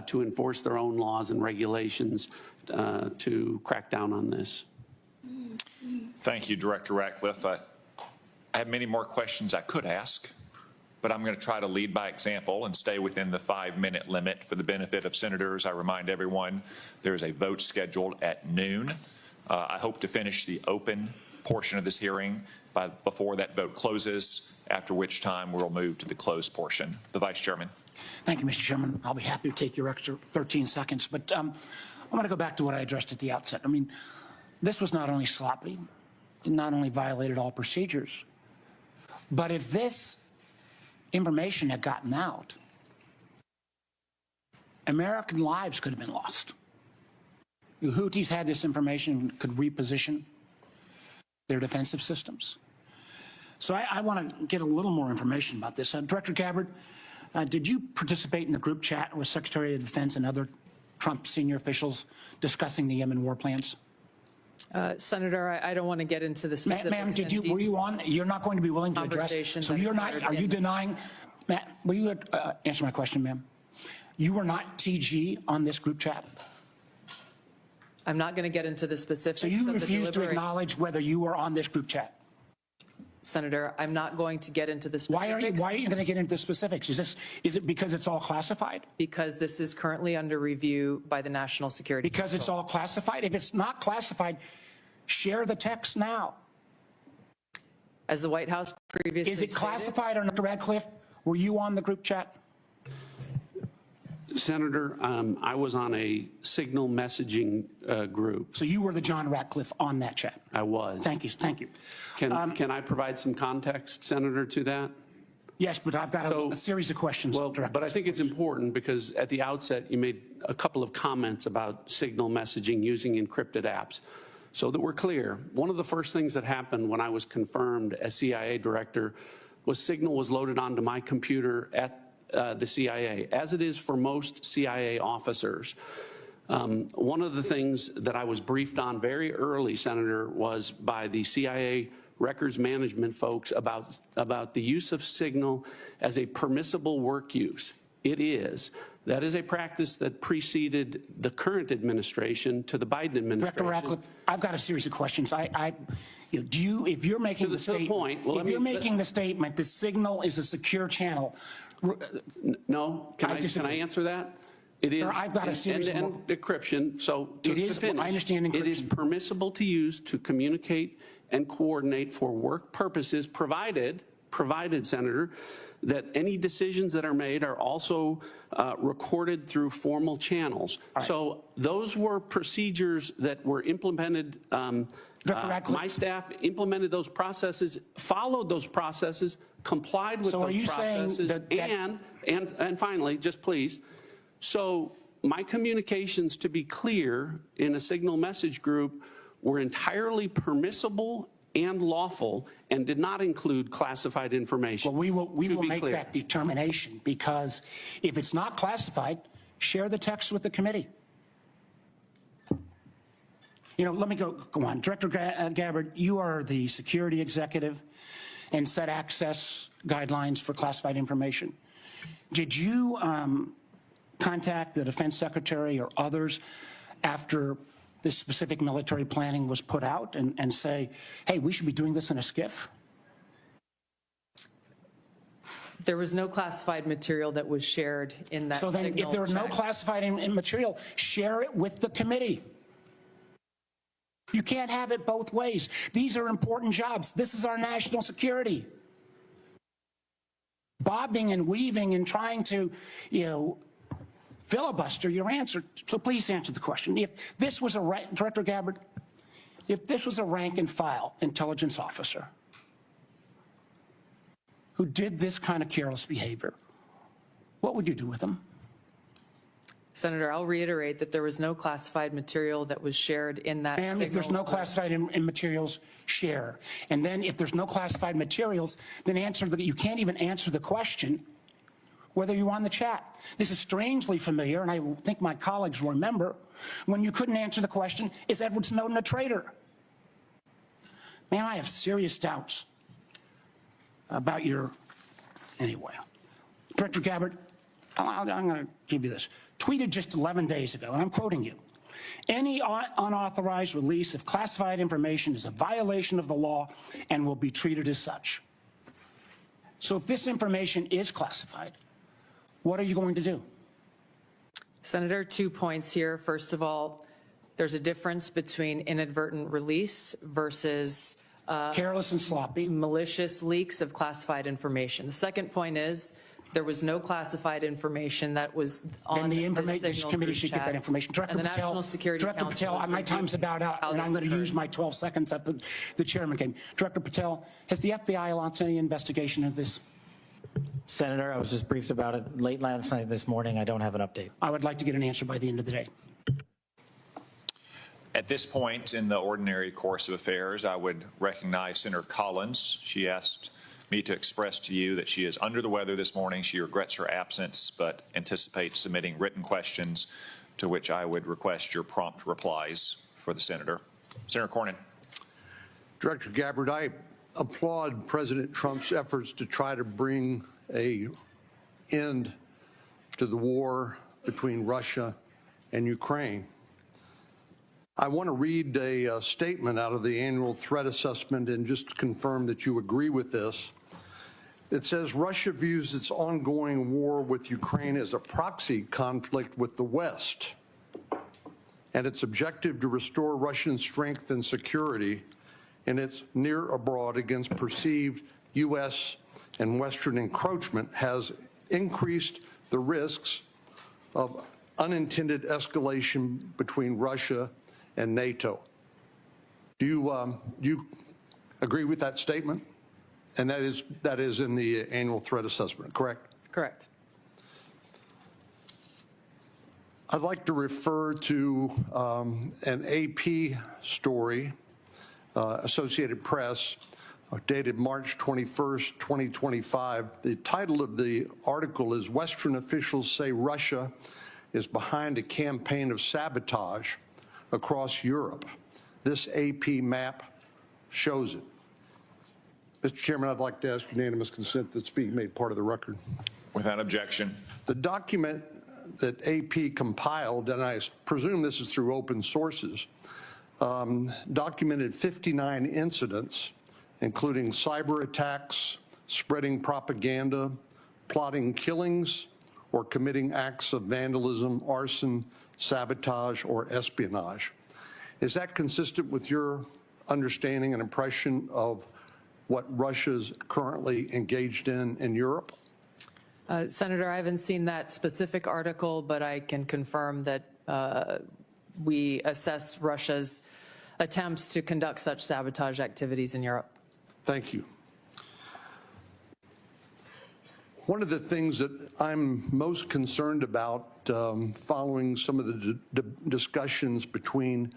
to enforce their own laws and regulations to crack down on this. Thank you, Director Ratcliffe. I have many more questions I could ask, but I'm going to try to lead by example and stay within the 5-minute limit for the benefit of senators. I remind everyone there is a vote scheduled at noon. I hope to finish the open portion of this hearing before that vote closes, after which time we'll move to the closed portion. The Vice Chairman. Thank you, Mr. Chairman. I'll be happy to take your extra 13 seconds, but I want to go back to what I addressed at the outset. I mean, this was not only sloppy, it not only violated all procedures, but if this information had gotten out, American lives could have been lost. The Houthis had this information, could reposition their defensive systems. So I want to get a little more information about this. Director Gabbard, did you participate in the group chat with Secretary of Defense and other Trump senior officials discussing the Yemen war plans? Senator, I don't want to get into the specifics. Ma'am, were you on? You're not going to be willing to address. So you're not, are you denying, Matt, will you answer my question, ma'am? You were not TG on this group chat? I'm not going to get into the specifics. So you refuse to acknowledge whether you were on this group chat? Senator, I'm not going to get into the specifics. Why are you going to get into the specifics? Is it because it's all classified? Because this is currently under review by the National Security Because Council. it's all classified? If it's not classified, share the text now. As the White House previously Is it classified or not? Dr. Radcliffe, were you on the group chat? Senator, I was on a signal messaging group. So you were the John Ratcliffe on that chat? I was. Thank you. Thank you. Can I provide some context, Senator, to that? Yes, but I've got a series of questions. Well, but I think it's important because at the outset you made a couple of comments about signal messaging using encrypted apps. So that we're clear, one of the first things that happened when I was confirmed as CIA director was signal was loaded onto my computer at the CIA, as it is for most CIA officers. One of the things that I was briefed on very early, Senator, was by the CIA records management folks about the use of signal as a permissible work use. It is. That is a practice that preceded the current administration to the Biden administration. Director Ratcliffe, I've got a series of questions. If you're making the statement, making the statement, the signal is a secure channel. No, can I answer that? It is. I've got a series of decryption. So to finish, I understand encryption. It is permissible to use to communicate and coordinate for work purposes, provided, Senator, that any decisions that are made are also recorded through formal channels. Right. So those were procedures that were implemented. My staff implemented those processes, followed those processes, complied with those processes, and finally, just please, so my communications, to be clear, in a signal message group were entirely permissible and lawful and did not include classified information. Well, we will make that determination, because if it's not classified, share the text with the committee. You know, let me go on. Director Gabbard, you are the security executive and set access guidelines for classified information. Did you contact the defense secretary or others after this specific military planning was put out and say, hey, we should be doing this in a SCIF? There was no classified material that was shared in that So then if there was no classified material, share it with the committee. You can't have it both ways. These are important jobs. This is our national security. Bobbing and weaving and trying to, you know, filibuster your answer. So please answer the question. If this was Director Gabbard, if this was a rank and file intelligence officer who did this kind of careless behavior, what would you do with them? Senator, I'll reiterate that there was no classified material that was shared in that. And if there's no classified materials, share. And then if there's no classified materials, then you can't even answer the question whether you're on the chat. This is strangely familiar, and I think my colleagues will remember, when you couldn't answer the question, is Edward Snowden a traitor? Man, I have serious doubts about your, anyway. Director Gabbard, I'm going to give you this. Tweeted just 11 days ago, and I'm quoting you, any unauthorized release of classified information is a violation of the law and will be treated as such. So if this information is classified, what are you going to do? Senator, 2 points here. First of all, there's a difference between inadvertent release versus careless and sloppy, malicious leaks of classified information. The second point is there was no classified information that was on the information. This committee should get that information. Director and the Patel, National Security Director Council Patel, my time's about out, and I'm going to use my 12 seconds that the chairman gave me. Director Patel, has the FBI launched any investigation of this? Senator, I was just briefed about it late last night, this morning. I don't have an update. I would like to get an answer by the end of the day. At this point in the ordinary course of affairs, I would recognize Senator Collins. She asked me to express to you that she is under the weather this morning. She regrets her absence, but anticipates submitting written questions to which I would request your prompt replies for the senator. Senator Cornyn. Director Gabbard, I applaud President Trump's efforts to try to bring an end to the war between Russia and Ukraine. I want to read a statement out of the annual threat assessment and just confirm that you agree with this. It says Russia views its ongoing war with Ukraine as a proxy conflict with the West, and its objective to restore Russian strength and security in its near abroad against perceived U.S. and Western encroachment has increased the risks of unintended escalation between Russia and NATO. Do you agree with that statement? And that is in the annual threat assessment, correct? Correct. I'd like to refer to an AP story, Associated Press, dated March 21st, 2025. The title of the article is "Western Officials Say Russia is Behind a Campaign of Sabotage Across Europe." This AP map shows it. Mr. Chairman, I'd like to ask unanimous consent that speak made part of the record. Without objection. The document that AP compiled, and I presume this is through open sources, documented 59 incidents, including cyber attacks, spreading propaganda, plotting killings, or committing acts of vandalism, arson, sabotage, or espionage. Is that consistent with your understanding and impression of what Russia's currently engaged in Europe? Senator, I haven't seen that specific article, but I can confirm that we assess Russia's attempts to conduct such sabotage activities in Europe. Thank you. One of the things that I'm most concerned about following some of the discussions between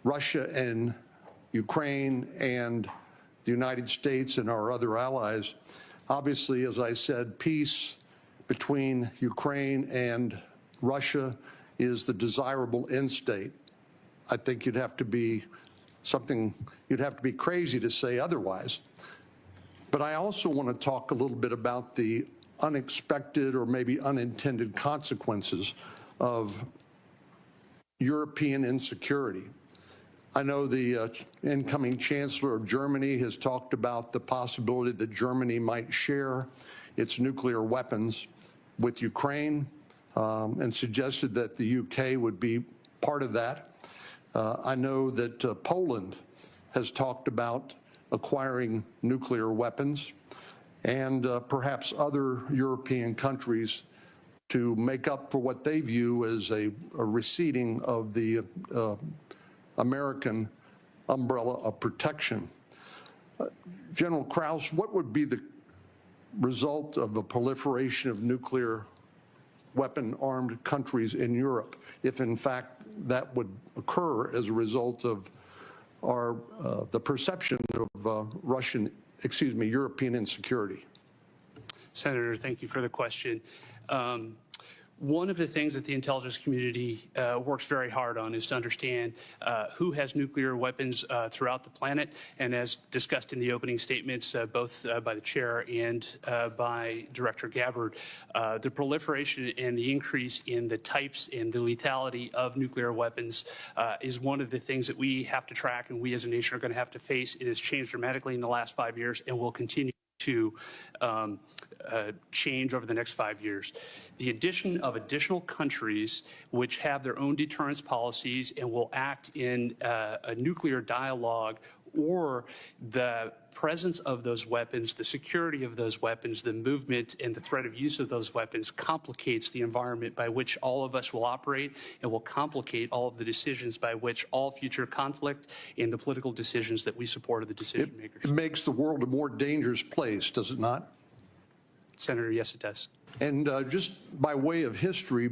Russia and Ukraine and the United States and our other allies, obviously, as I said, peace between Ukraine and Russia is the desirable end state. I think you'd have to be crazy to say otherwise. But I also want to talk a little bit about the unexpected or maybe unintended consequences of European insecurity. I know the incoming Chancellor of Germany has talked about the possibility that Germany might share its nuclear weapons with Ukraine and suggested that the UK would be part of that. I know that Poland has talked about acquiring nuclear weapons, and perhaps other European countries to make up for what they view as a receding of the American umbrella of protection. General Krause, what would be the result of a proliferation of nuclear weapon-armed countries in Europe if, in fact, that would occur as a result of the perception of European insecurity? Senator, thank you for the question. One of the things that the intelligence community works very hard on is to understand who has nuclear weapons throughout the planet. And as discussed in the opening statements, both by the chair and by Director Gabbard, the proliferation and the increase in the types and the lethality of nuclear weapons is one of the things that we have to track and we as a nation are going to have to face. It has changed dramatically in the last 5 years and will continue to change over the next 5 years. The addition of additional countries which have their own deterrence policies and will act in a nuclear dialogue, or the presence of those weapons, the security of those weapons, the movement and the threat of use of those weapons complicates the environment by which all of us will operate and will complicate all of the decisions by which all future conflict and the political decisions that we support are the decision makers. It makes the world a more dangerous place, does it not? Senator, yes, it does. And just by way of history,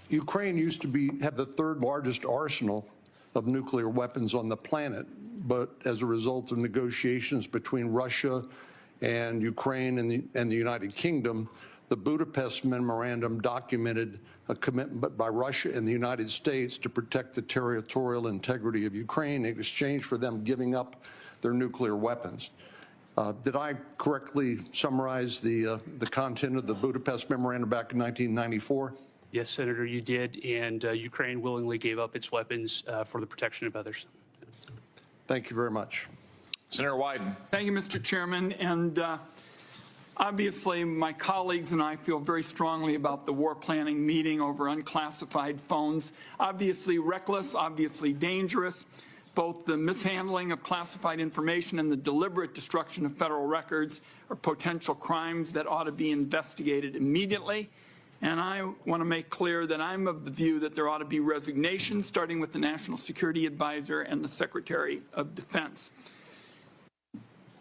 Ukraine used to have the third largest arsenal of nuclear weapons on the planet, but as a result of negotiations between Russia and Ukraine and the United Kingdom, the Budapest Memorandum documented a commitment by Russia and the United States to protect the territorial integrity of Ukraine in exchange for them giving up their nuclear weapons. Did I correctly summarize the content of the Budapest Memorandum back in 1994? Yes, Senator, you did, and Ukraine willingly gave up its weapons for the protection of others. Thank you very much. Senator Wyden. Thank you, Mr. Chairman. And obviously, my colleagues and I feel very strongly about the war planning meeting over unclassified phones. Obviously reckless, obviously dangerous. Both the mishandling of classified information and the deliberate destruction of federal records are potential crimes that ought to be investigated immediately. And I want to make clear that I'm of the view that there ought to be resignation, starting with the National Security Advisor and the Secretary of Defense.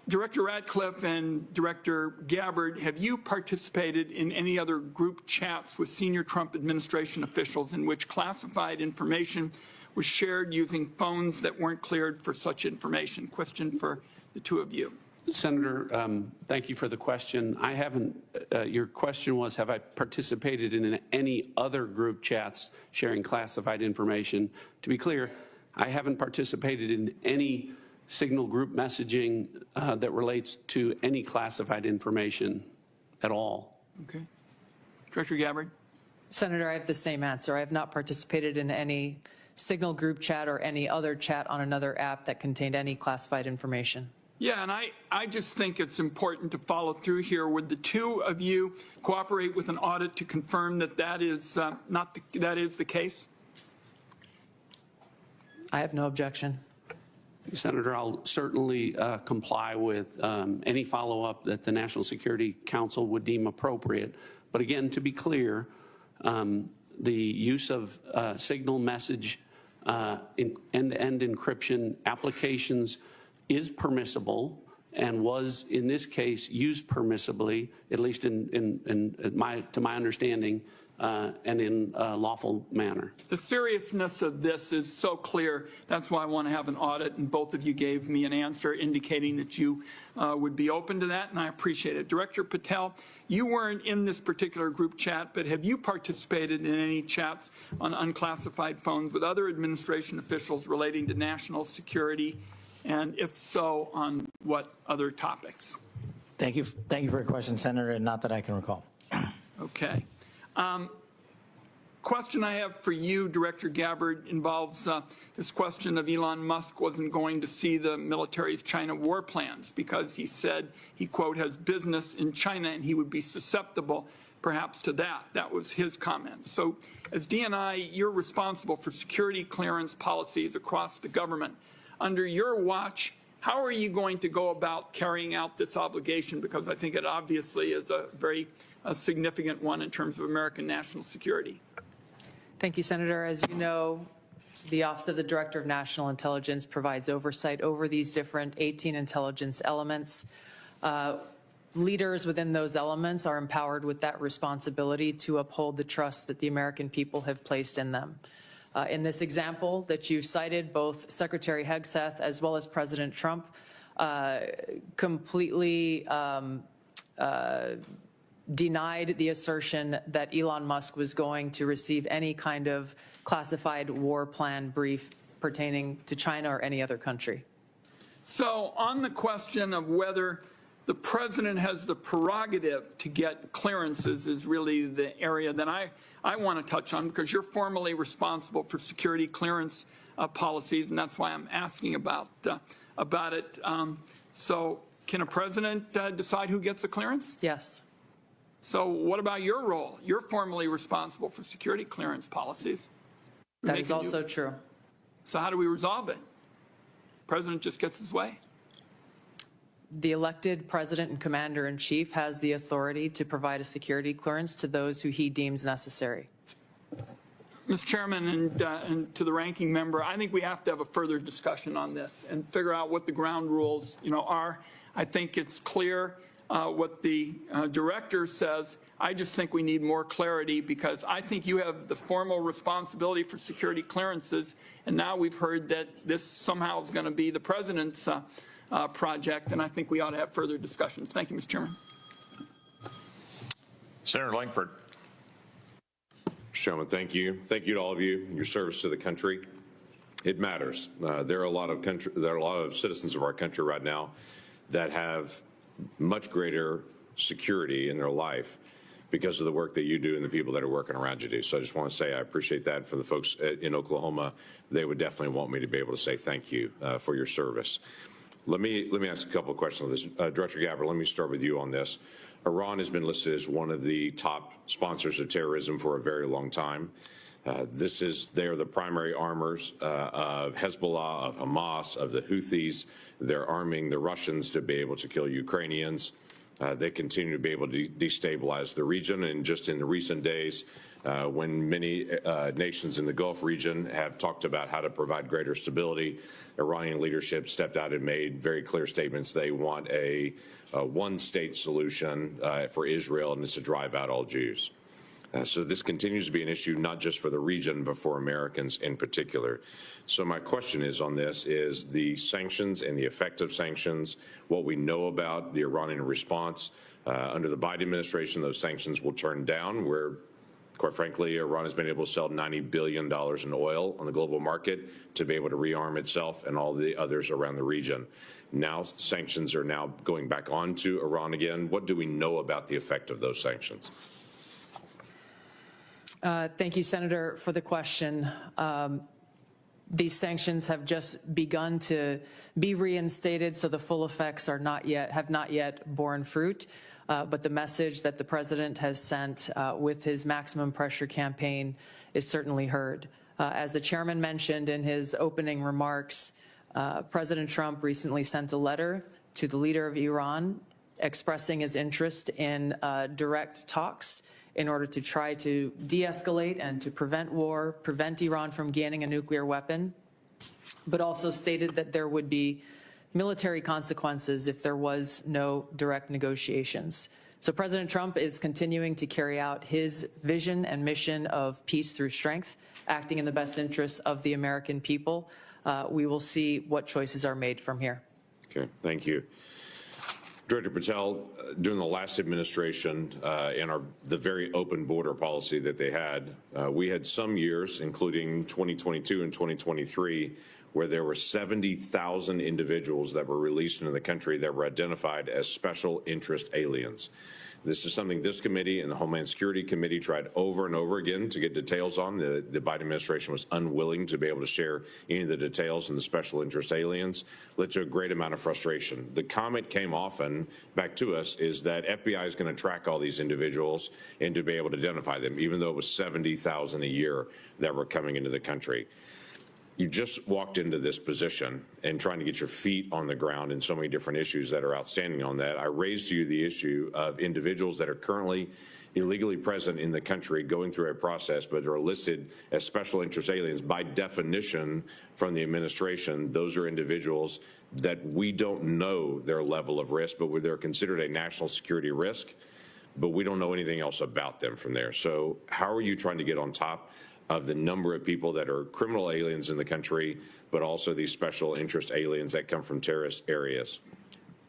Director Ratcliffe and Director Gabbard, have you participated in any other group chats with senior Trump administration officials in which classified information was shared using phones that weren't cleared for such information? Question for the two of you. Senator, thank you for the question. I haven't, your question was, have I participated in any other group chats sharing classified information? To be clear, I haven't participated in any signal group messaging that relates to any classified information at all. Okay. Director Gabbard? Senator, I have the same answer. I have not participated in any signal group chat or any other chat on another app that contained any classified information. Yeah, and I just think it's important to follow through here. Would the two of you cooperate with an audit to confirm that that is that is the case? I have no objection. Senator, I'll certainly comply with any follow-up that the National Security Council would deem appropriate. But again, to be clear, the use of signal message end-to-end encryption applications is permissible and was, in this case, used permissibly, at least to my understanding, and in a lawful manner. The seriousness of this is so clear. That's why I want to have an audit, and both of you gave me an answer indicating that you would be open to that, and I appreciate it. Director Patel, you weren't in this particular group chat, but have you participated in any chats on unclassified phones with other administration officials relating to national security, and if so, on what other topics? Thank you for your question, Senator, and not that I can recall. Okay. Question I have for you, Director Gabbard, involves this question of Elon Musk wasn't going to see the military's China war plans because he said he, quote, has business in China and he would be susceptible perhaps to that. That was his comment. So as DNI, you're responsible for security clearance policies across the government. Under your watch, how are you going to go about carrying out this obligation? Because I think it obviously is a very significant one in terms of American national security. Thank you, Senator. As you know, the Office of the Director of National Intelligence provides oversight over these different 18 intelligence elements. Leaders within those elements are empowered with that responsibility to uphold the trust that the American people have placed in them. In this example that you cited, both Secretary Hegseth as well as President Trump completely denied the assertion that Elon Musk was going to receive any kind of classified war plan brief pertaining to China or any other country. So on the question of whether the president has the prerogative to get clearances is really the area that I want to touch on, because you're formally responsible for security clearance policies, and that's why I'm asking about it. So can a president decide who gets the clearance? Yes. So what about your role? You're formally responsible for security clearance policies. That is also true. So how do we resolve it? President just gets his way. The elected president and commander-in-chief has the authority to provide a security clearance to those who he deems necessary. Mr. Chairman, and to the ranking member, I think we have to have a further discussion on this and figure out what the ground rules, are. I think it's clear what the director says. I just think we need more clarity, because I think you have the formal responsibility for security clearances, and now we've heard that this somehow is going to be the president's project, and I think we ought to have further discussions. Thank you, Mr. Chairman. Senator Langford. Mr. Chairman, thank you. Thank you to all of you, your service to the country. It matters. There are a lot of citizens of our country right now that have much greater security in their life because of the work that you do and the people that are working around you do. So I just want to say I appreciate that. For the folks in Oklahoma, they would definitely want me to be able to say thank you for your service. Let me ask a couple of questions on this. Director Gabbard, let me start with you on this. Iran has been listed as one of the top sponsors of terrorism for a very long time. They are the primary armors of Hezbollah, of Hamas, of the Houthis. They're arming the Russians to be able to kill Ukrainians. They continue to be able to destabilize the region. And just in the recent days, when many nations in the Gulf region have talked about how to provide greater stability, Iranian leadership stepped out and made very clear statements. They want a one-state solution for Israel, and it's to drive out all Jews. So this continues to be an issue not just for the region, but for Americans in particular. So my question is on this is the sanctions and the effect of sanctions, what we know about the Iranian response. Under the Biden administration, those sanctions will turn down, where, quite frankly, Iran has been able to sell $90 billion in oil on the global market to be able to rearm itself and all the others around the region. Now sanctions are now going back onto Iran again. What do we know about the effect of those sanctions? Thank you, Senator, for the question. These sanctions have just begun to be reinstated, so the full effects have not yet borne fruit. But the message that the president has sent with his maximum pressure campaign is certainly heard. As the chairman mentioned in his opening remarks, President Trump recently sent a letter to the leader of Iran expressing his interest in direct talks in order to try to de-escalate and to prevent war, prevent Iran from gaining a nuclear weapon, but also stated that there would be military consequences if there was no direct negotiations. So President Trump is continuing to carry out his vision and mission of peace through strength, acting in the best interests of the American people. We will see what choices are made from here. Okay, thank you. Director Patel, during the last administration and the very open border policy that they had, we had some years, including 2022 and 2023, where there were 70,000 individuals that were released into the country that were identified as special interest aliens. This is something this committee and the Homeland Security Committee tried over and over again to get details on. The Biden administration was unwilling to be able to share any of the details on the special interest aliens, led to a great amount of frustration. The comment came often back to us is that FBI is going to track all these individuals and to be able to identify them, even though it was 70,000 a year that were coming into the country. You just walked into this position and trying to get your feet on the ground in so many different issues that are outstanding on that. I raised to you the issue of individuals that are currently illegally present in the country going through a process but are listed as special interest aliens. By definition from the administration, those are individuals that we don't know their level of risk, but they're considered a national security risk, but we don't know anything else about them from there. So how are you trying to get on top of the number of people that are criminal aliens in the country, but also these special interest aliens that come from terrorist areas?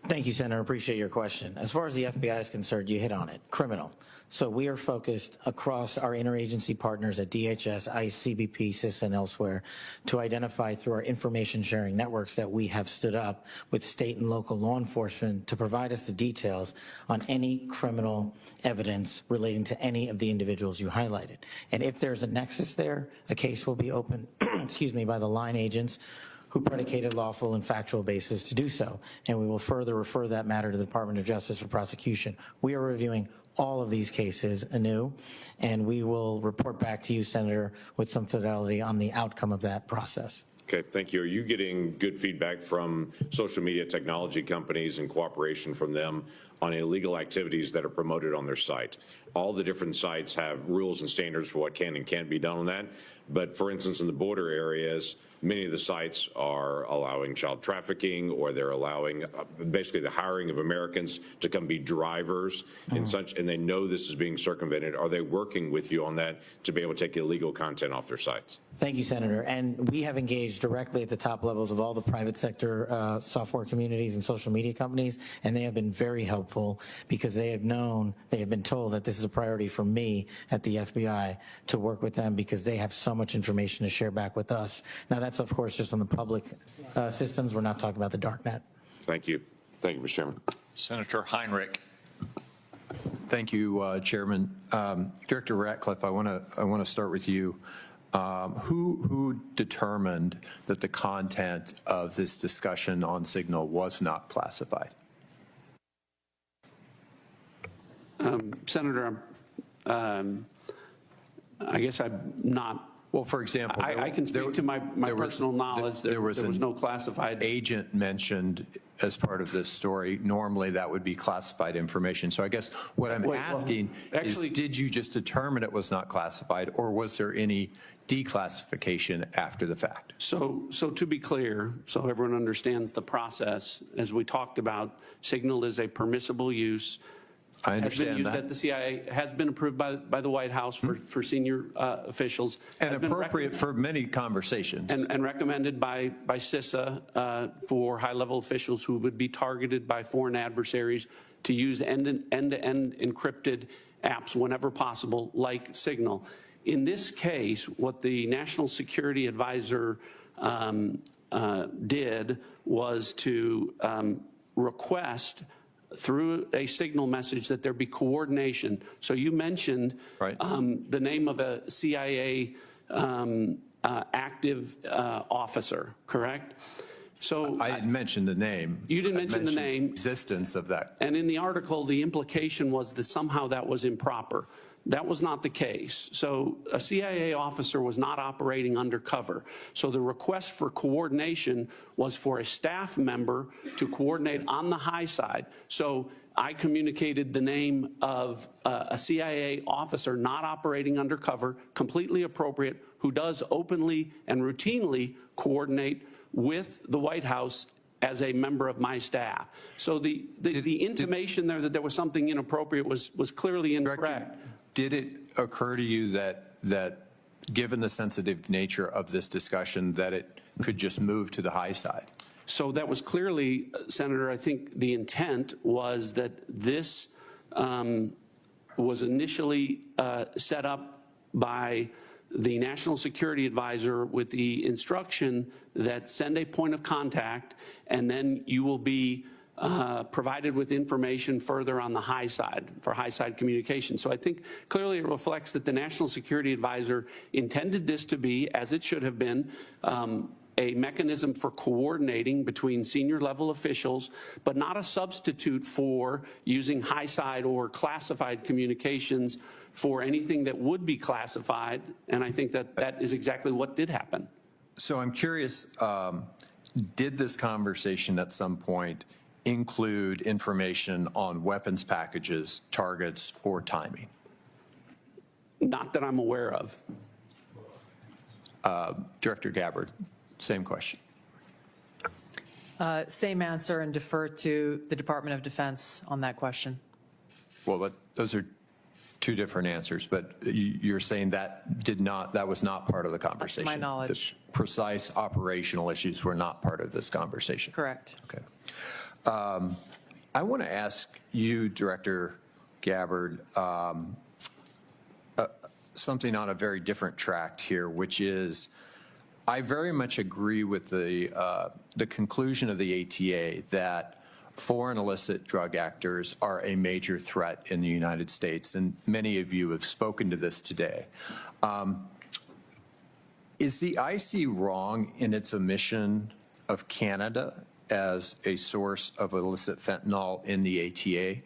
Thank you, Senator. Appreciate your question. As far as the FBI is concerned, you hit on it. Criminal. So we are focused across our interagency partners at DHS, ICE, CBP, CIS, and elsewhere to identify through our information sharing networks that we have stood up with state and local law enforcement to provide us the details on any criminal evidence relating to any of the individuals you highlighted. And if there's a nexus there, a case will be opened, excuse me, by the line agents who predicated lawful and factual basis to do so. And we will further refer that matter to the Department of Justice for prosecution. We are reviewing all of these cases anew, and we will report back to you, Senator, with some fidelity on the outcome of that process. Okay, thank you. Are you getting good feedback from social media technology companies and cooperation from them on illegal activities that are promoted on their site? All the different sites have rules and standards for what can and can't be done on that. But for instance, in the border areas, many of the sites are allowing child trafficking, or they're allowing basically the hiring of Americans to come be drivers and such, and they know this is being circumvented. Are they working with you on that to be able to take illegal content off their sites? Thank you, Senator. And we have engaged directly at the top levels of all the private sector software communities and social media companies, and they have been very helpful because they have been told that this is a priority for me at the FBI to work with them because they have so much information to share back with us. Now, that's, of course, just on the public systems. We're not talking about the dark net. Thank you. Thank you, Mr. Chairman. Senator Heinrich. Thank you, Chairman. Director Ratcliffe, I want to start with you. Who determined that the content of this discussion on Signal was not classified? Senator, I guess I'm not. Well, for example, I can speak to my personal knowledge. There was no classified agent mentioned as part of this story. Normally, that would be classified information. So I guess what I'm asking is, did you just determine it was not classified, or was there any declassification after the fact? So to be clear, so everyone understands the process, as we talked about, Signal is a permissible use. I understand has been used that. at the CIA, has been approved by the White House for senior officials. And appropriate for many conversations. And recommended by CISA for high-level officials who would be targeted by foreign adversaries to use end-to-end encrypted apps whenever possible, like Signal. In this case, what the National Security Advisor did was to request through a Signal message that there be coordination. So you mentioned the name of a CIA active officer, correct? So I didn't mention the name. You didn't mention the name. Existence of that. And in the article, the implication was that somehow that was improper. That was not the case. So a CIA officer was not operating undercover. So the request for coordination was for a staff member to coordinate on the high side. So I communicated the name of a CIA officer not operating undercover, completely appropriate, who does openly and routinely coordinate with the White House as a member of my staff. So the intimation there that there was something inappropriate was clearly incorrect. Did it occur to you that given the sensitive nature of this discussion, that it could just move to the high side? So that was clearly, Senator, I think the intent was that this was initially set up by the National Security Advisor with the instruction that send a point of contact, and then you will be provided with information further on the high side for high side communication. So I think clearly it reflects that the National Security Advisor intended this to be, as it should have been, a mechanism for coordinating between senior level officials, but not a substitute for using high side or classified communications for anything that would be classified. And I think that that is exactly what did happen. So I'm curious, did this conversation at some point include information on weapons packages, targets, or timing? Not that I'm aware of. Director Gabbard, same question. Same answer, and defer to the Department of Defense on that question. Well, those are two different answers, but you're saying that was not part of the conversation. To my knowledge. The precise operational issues were not part of this conversation. Correct. Okay. I want to ask you, Director Gabbard, something on a very different track here, which is I very much agree with the conclusion of the ATA that foreign illicit drug actors are a major threat in the United States, and many of you have spoken to this today. Is the IC wrong in its omission of Canada as a source of illicit fentanyl in the ATA?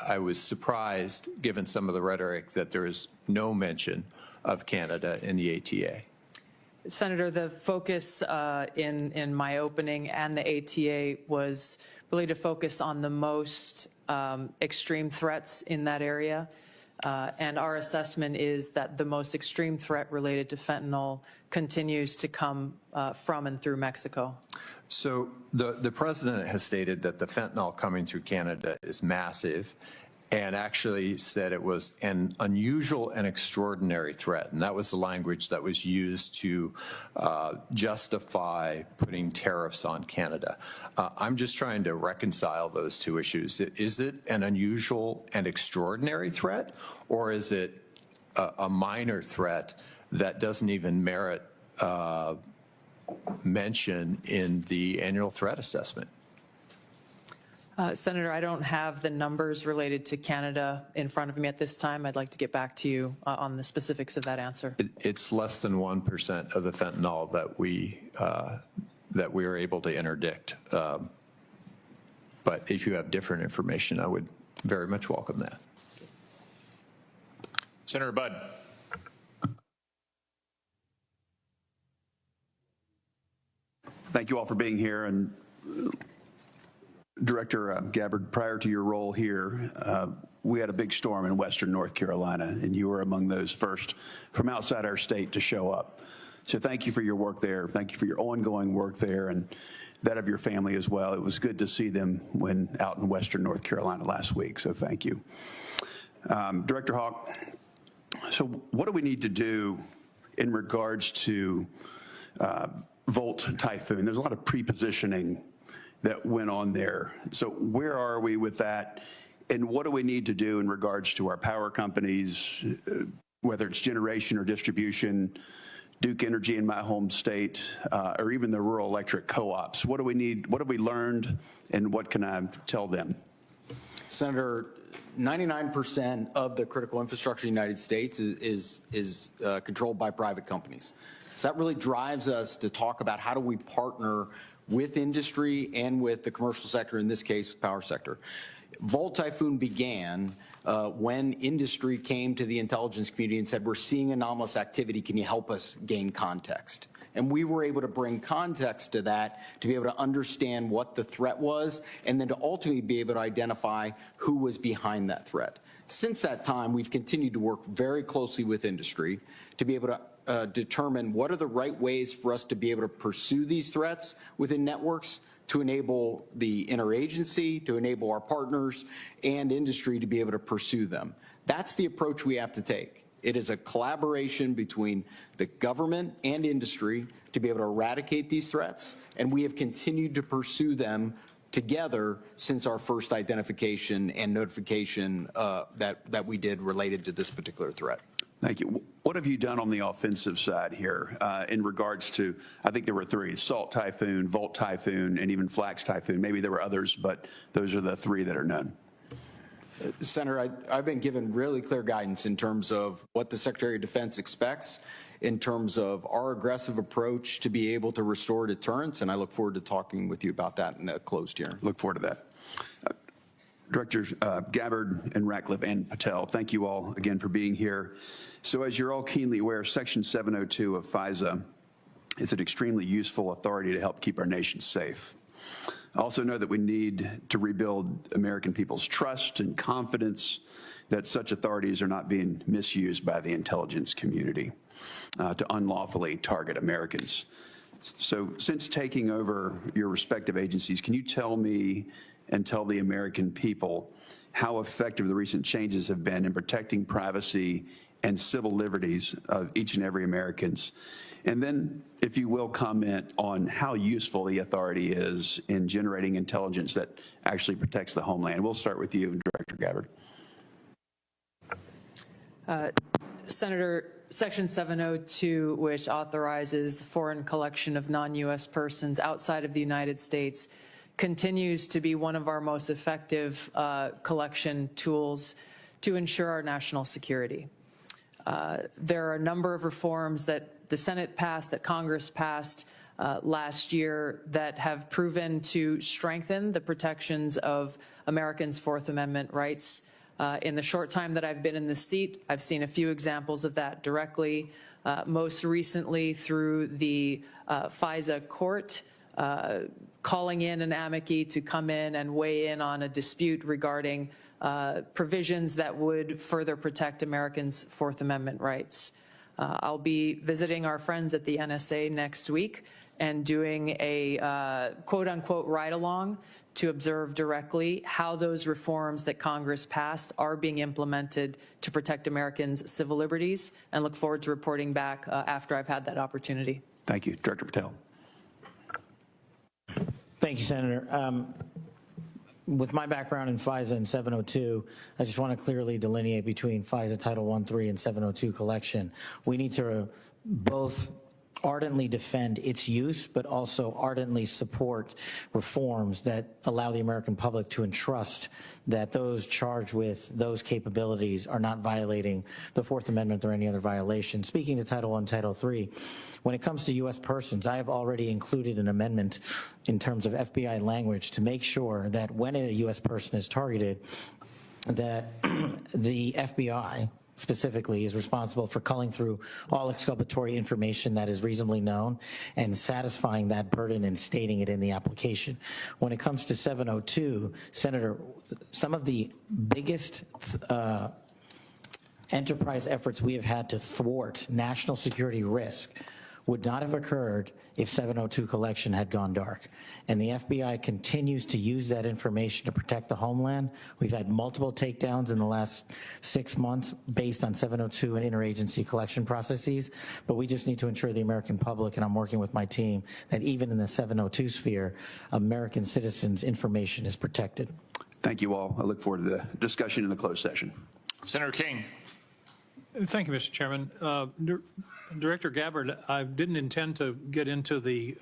I was surprised, given some of the rhetoric, that there is no mention of Canada in the ATA. Senator, the focus in my opening and the ATA was really to focus on the most extreme threats in that area. And our assessment is that the most extreme threat related to fentanyl continues to come from and through Mexico. So the president has stated that the fentanyl coming through Canada is massive, and actually said it was an unusual and extraordinary threat. And that was the language that was used to justify putting tariffs on Canada. I'm just trying to reconcile those two issues. Is it an unusual and extraordinary threat, or is it a minor threat that doesn't even merit mention in the annual threat assessment? Senator, I don't have the numbers related to Canada in front of me at this time. I'd like to get back to you on the specifics of that answer. It's less than 1% of the fentanyl that we are able to interdict. But if you have different information, I would very much welcome that. Senator Budd. Thank you all for being here. And Director Gabbard, prior to your role here, we had a big storm in western North Carolina, and you were among those first from outside our state to show up. So thank you for your work there. Thank you for your ongoing work there and that of your family as well. It was good to see them when out in western North Carolina last week, so thank you. Director Hawk, so what do we need to do in regards to Volt Typhoon? There's a lot of pre-positioning that went on there. So where are we with that? And what do we need to do in regards to our power companies, whether it's generation or distribution, Duke Energy in my home state, or even the rural electric co-ops? What do we need? What have we learned? And what can I tell them? Senator, 99% of the critical infrastructure in the United States is controlled by private companies. So that really drives us to talk about how do we partner with industry and with the commercial sector, in this case, the power sector. Volt Typhoon began when industry came to the intelligence community and said, we're seeing anomalous activity, can you help us gain context? And we were able to bring context to that to be able to understand what the threat was and then to ultimately be able to identify who was behind that threat. Since that time, we've continued to work very closely with industry to be able to determine what are the right ways for us to be able to pursue these threats within networks to enable the interagency, to enable our partners and industry to be able to pursue them. That's the approach we have to take. It is a collaboration between the government and industry to be able to eradicate these threats, and we have continued to pursue them together since our first identification and notification that we did related to this particular threat. Thank you. What have you done on the offensive side here in regards to, I think there were three, Salt Typhoon, Volt Typhoon, and even Flax Typhoon. Maybe there were others, but those are the three that are known. Senator, I've been given really clear guidance in terms of what the Secretary of Defense expects in terms of our aggressive approach to be able to restore deterrence, and I look forward to talking with you about that in the closed hearing. Look forward to that. Directors Gabbard and Ratcliffe and Patel, thank you all again for being here. So as you're all keenly aware, Section 702 of FISA is an extremely useful authority to help keep our nation safe. I also know that we need to rebuild American people's trust and confidence that such authorities are not being misused by the intelligence community to unlawfully target Americans. So since taking over your respective agencies, can you tell me and tell the American people how effective the recent changes have been in protecting privacy and civil liberties of each and every Americans? And then, if you will, comment on how useful the authority is in generating intelligence that actually protects the homeland. We'll start with you, Director Gabbard. Senator, Section 702, which authorizes the foreign collection of non-U.S. persons outside of the United States, continues to be one of our most effective collection tools to ensure our national security. There are a number of reforms that the Senate passed, that Congress passed last year that have proven to strengthen the protections of Americans' Fourth Amendment rights. In the short time that I've been in this seat, I've seen a few examples of that directly, most recently through the FISA court, calling in an amici to come in and weigh in on a dispute regarding provisions that would further protect Americans' Fourth Amendment rights. I'll be visiting our friends at the NSA next week and doing a quote-unquote ride-along to observe directly how those reforms that Congress passed are being implemented to protect Americans' civil liberties, and look forward to reporting back after I've had that opportunity. Thank you. Director Patel. Thank you, Senator. With my background in FISA and 702, I just want to clearly delineate between FISA Title 1.3 and 702 collection. We need to both ardently defend its use, but also ardently support reforms that allow the American public to entrust that those charged with those capabilities are not violating the Fourth Amendment or any other violation. Speaking to Title I, Title III, when it comes to U.S. persons, I have already included an amendment in terms of FBI language to make sure that when a U.S. person is targeted, that the FBI specifically is responsible for culling through all exculpatory information that is reasonably known and satisfying that burden and stating it in the application. When it comes to 702, Senator, some of the biggest enterprise efforts we have had to thwart national security risk would not have occurred if 702 collection had gone dark. And the FBI continues to use that information to protect the homeland. We've had multiple takedowns in the last 6 months based on 702 and interagency collection processes, but we just need to ensure the American public, and I'm working with my team, that even in the 702 sphere, American citizens' information is protected. Thank you all. I look forward to the discussion in the closed session. Senator King. Thank you, Mr. Chairman. Director Gabbard, I didn't intend to get into the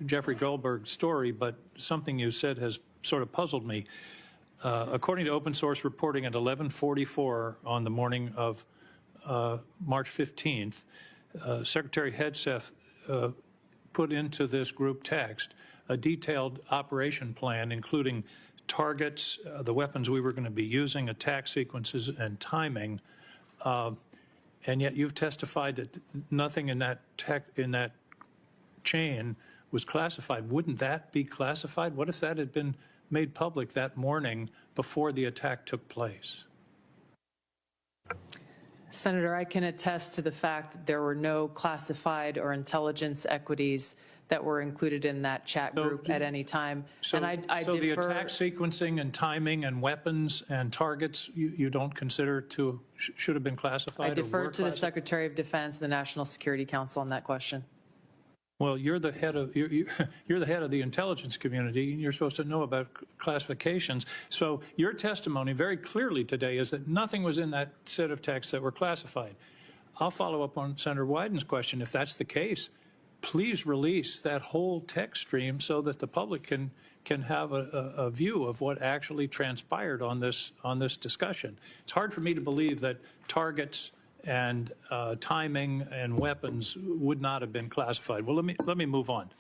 Jeffrey Goldberg story, but something you said has sort of puzzled me. According to open source reporting at 11:44 on the morning of March 15th, Secretary Hegseth put into this group text a detailed operation plan, including targets, the weapons we were going to be using, attack sequences, and timing. And yet you've testified that nothing in that chain was classified. Wouldn't that be classified? What if that had been made public that morning before the attack took place? Senator, I can attest to the fact that there were no classified or intelligence equities that were included in that chat group at any time. So, and I so the defer, attack sequencing and timing and weapons and targets you don't consider to should have been classified? I defer or were to the classified? Secretary of Defense, the National Security Council on that question. Well, you're the head of you're the head of the intelligence community. You're supposed to know about classifications. So your testimony very clearly today is that nothing was in that set of texts that were classified. I'll follow up on Senator Wyden's question. If that's the case, please release that whole text stream so that the public can have a view of what actually transpired on this discussion. It's hard for me to believe that targets and timing and weapons would not have been classified. Well, let me move on.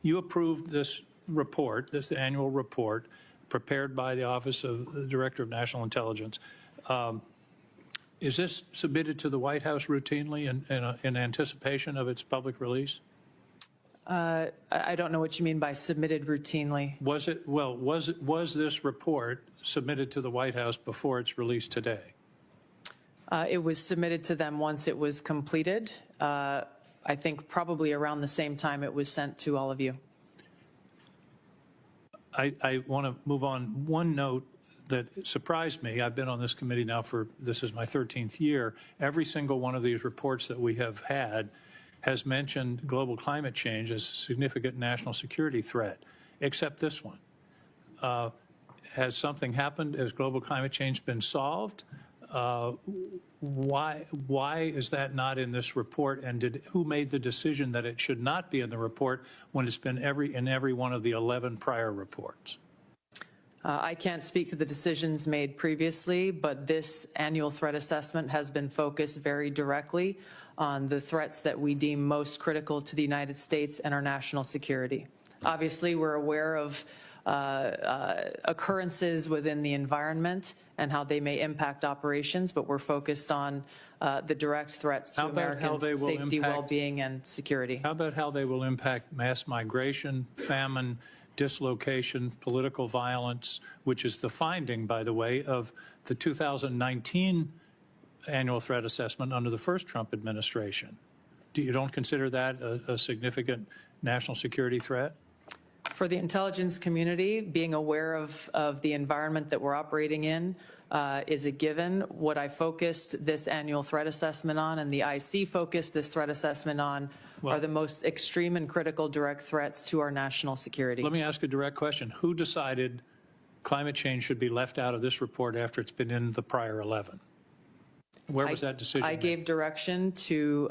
You approved this report, this annual report, prepared by the Office of the Director of National Intelligence. Is this submitted to the White House routinely in anticipation of its public release? I don't know what you mean by submitted routinely. Was this report submitted to the White House before its release today? It was submitted to them once it was completed. I think probably around the same time it was sent to all of you. I want to move on. One note that surprised me, I've been on this committee now this is my 13th year. Every single one of these reports that we have had has mentioned global climate change as a significant national security threat, except this one. Has something happened? Has global climate change been solved? Why is that not in this report? And who made the decision that it should not be in the report when it's been in every one of the 11 prior reports? I can't speak to the decisions made previously, but this annual threat assessment has been focused very directly on the threats that we deem most critical to the United States and our national security. Obviously, we're aware of occurrences within the environment and how they may impact operations, but we're focused on the direct threats to Americans' safety, well-being, and security. How about how they will impact mass migration, famine, dislocation, political violence, which is the finding, by the way, of the 2019 annual threat assessment under the first Trump administration? You don't consider that a significant national security threat? For the intelligence community, being aware of the environment that we're operating in is a given. What I focused this annual threat assessment on, and the IC focused this threat assessment on, are the most extreme and critical direct threats to our national security. Let me ask a direct question. Who decided climate change should be left out of this report after it's been in the prior 11? Where was that decision I gave direction to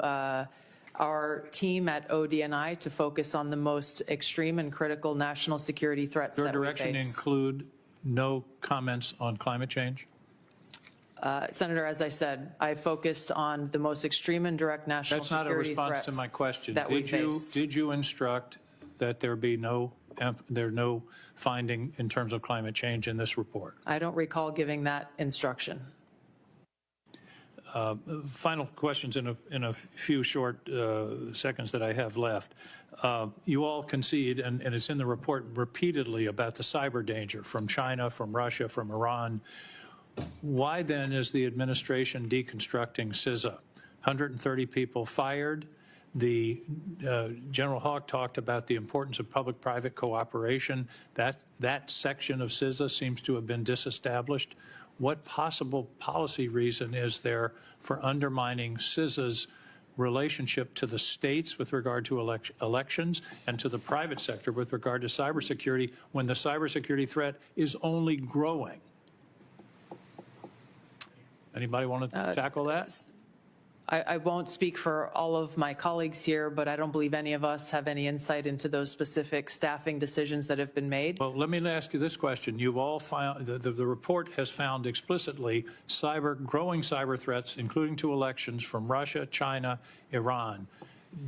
our team at ODNI to focus on the most extreme and critical national security threats that we face. Your direction include no comments on climate change? Senator, as I said, I focused on the most extreme and direct national security threats. That's not a response to my question. That we face. Did you instruct that there be no finding in terms of climate change in this report? I don't recall giving that instruction. Final questions in a few short seconds that I have left. You all concede, and it's in the report repeatedly, about the cyber danger from China, from Russia, from Iran. Why then is the administration deconstructing CISA? 130 people fired. The General Hawk talked about the importance of public-private cooperation. That section of CISA seems to have been disestablished. What possible policy reason is there for undermining CISA's relationship to the states with regard to elections and to the private sector with regard to cybersecurity when the cybersecurity threat is only growing? Anybody want to tackle that? I won't speak for all of my colleagues here, but I don't believe any of us have any insight into those specific staffing decisions that have been made. Well, let me ask you this question. You've all found, the report has found explicitly growing cyber threats, including to elections from Russia, China, Iran.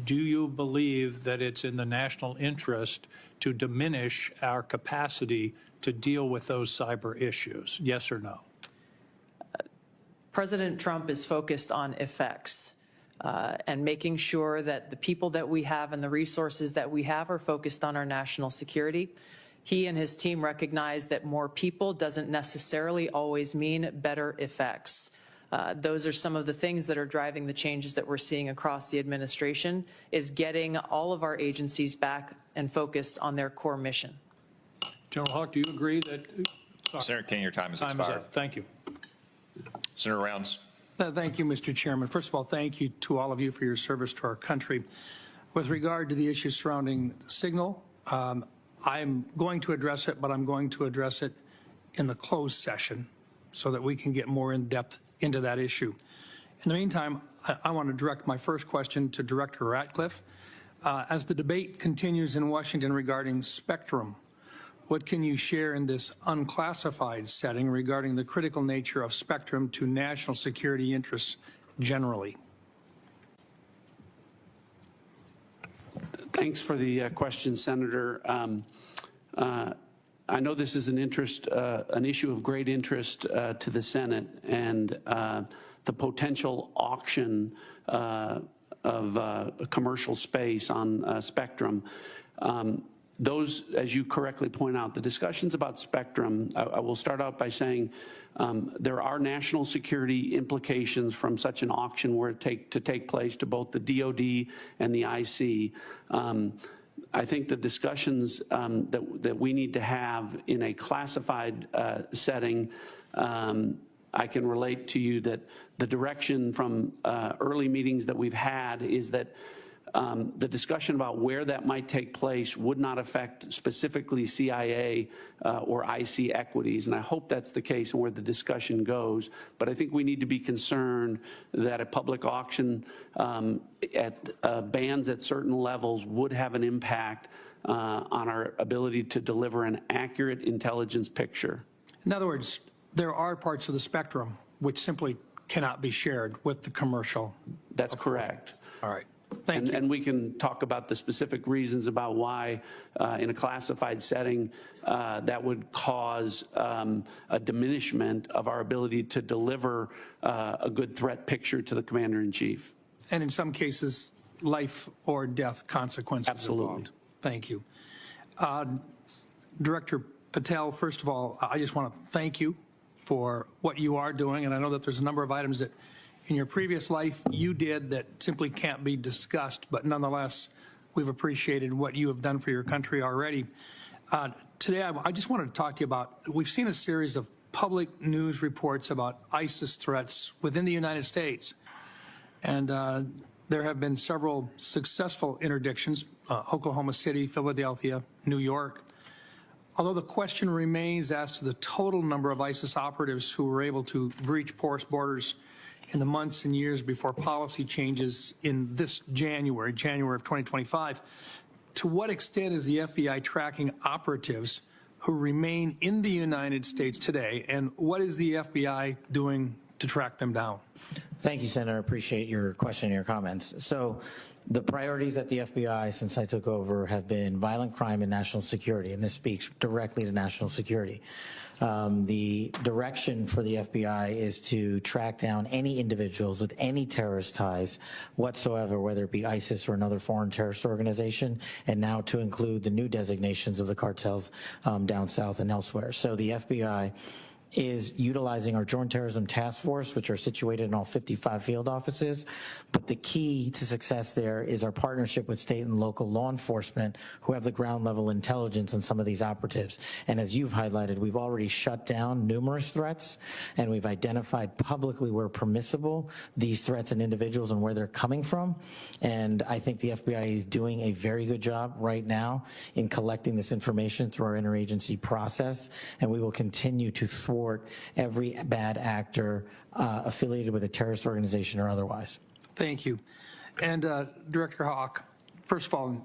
Do you believe that it's in the national interest to diminish our capacity to deal with those cyber issues? Yes or no? President Trump is focused on effects and making sure that the people that we have and the resources that we have are focused on our national security. He and his team recognize that more people doesn't necessarily always mean better effects. Those are some of the things that are driving the changes that we're seeing across the administration, is getting all of our agencies back and focused on their core mission. General Hawk, do you agree that? Senator King, your time has Time is expired. up. Thank you. Senator Rounds. Thank you, Mr. Chairman. First of all, thank you to all of you for your service to our country. With regard to the issue surrounding Signal, I'm going to address it, but I'm going to address it in the closed session so that we can get more in depth into that issue. In the meantime, I want to direct my first question to Director Ratcliffe. As the debate continues in Washington regarding spectrum, what can you share in this unclassified setting regarding the critical nature of spectrum to national security interests generally? Thanks for the question, Senator. I know this is an issue of great interest to the Senate, and the potential auction of commercial space on spectrum. Those, as you correctly point out, the discussions about spectrum, I will start out by saying there are national security implications from such an auction were to take place to both the DOD and the IC. I think the discussions that we need to have in a classified setting, I can relate to you that the direction from early meetings that we've had is that the discussion about where that might take place would not affect specifically CIA or IC equities, and I hope that's the case and where the discussion goes. But I think we need to be concerned that a public auction at bands at certain levels would have an impact on our ability to deliver an accurate intelligence picture. In other words, there are parts of the spectrum which simply cannot be shared with the commercial. That's correct. All right. Thank you. And we can talk about the specific reasons about why, in a classified setting, that would cause a diminishment of our ability to deliver a good threat picture to the Commander-in-Chief. And in some cases, life or death consequences Absolutely. involved. Thank you. Director Patel, first of all, I just want to thank you for what you are doing, and I know that there's a number of items that in your previous life you did that simply can't be discussed, but nonetheless, we've appreciated what you have done for your country already. Today, I just wanted to talk to you about, we've seen a series of public news reports about ISIS threats within the United States, and there have been several successful interdictions, Oklahoma City, Philadelphia, New York. Although the question remains as to the total number of ISIS operatives who were able to breach porous borders in the months and years before policy changes in this January of 2025, to what extent is the FBI tracking operatives who remain in the United States today, and what is the FBI doing to track them down? Thank you, Senator. I appreciate your question and your comments. So the priorities at the FBI since I took over have been violent crime and national security, and this speaks directly to national security. The direction for the FBI is to track down any individuals with any terrorist ties whatsoever, whether it be ISIS or another foreign terrorist organization, and now to include the new designations of the cartels down south and elsewhere. So the FBI is utilizing our Joint Terrorism Task Force, which are situated in all 55 field offices. But the key to success there is our partnership with state and local law enforcement who have the ground level intelligence on some of these operatives. And as you've highlighted, we've already shut down numerous threats, and we've identified publicly where permissible these threats and individuals and where they're coming from. And I think the FBI is doing a very good job right now in collecting this information through our interagency process, and we will continue to thwart every bad actor affiliated with a terrorist organization or otherwise. Thank you. And Director Hawk, first of all,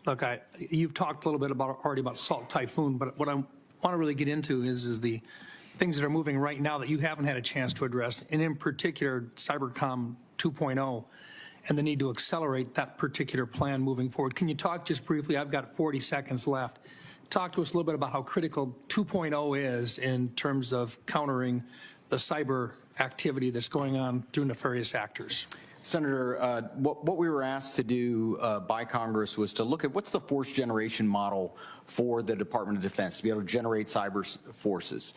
look, you've talked a little bit already about Salt Typhoon, but what I want to really get into is the things that are moving right now that you haven't had a chance to address, and in particular, Cybercom 2.0 and the need to accelerate that particular plan moving forward. Can you talk just briefly? I've got 40 seconds left. Talk to us a little bit about how critical 2.0 is in terms of countering the cyber activity that's going on through nefarious actors. Senator, what we were asked to do by Congress was to look at what's the force generation model for the Department of Defense to be able to generate cyber forces.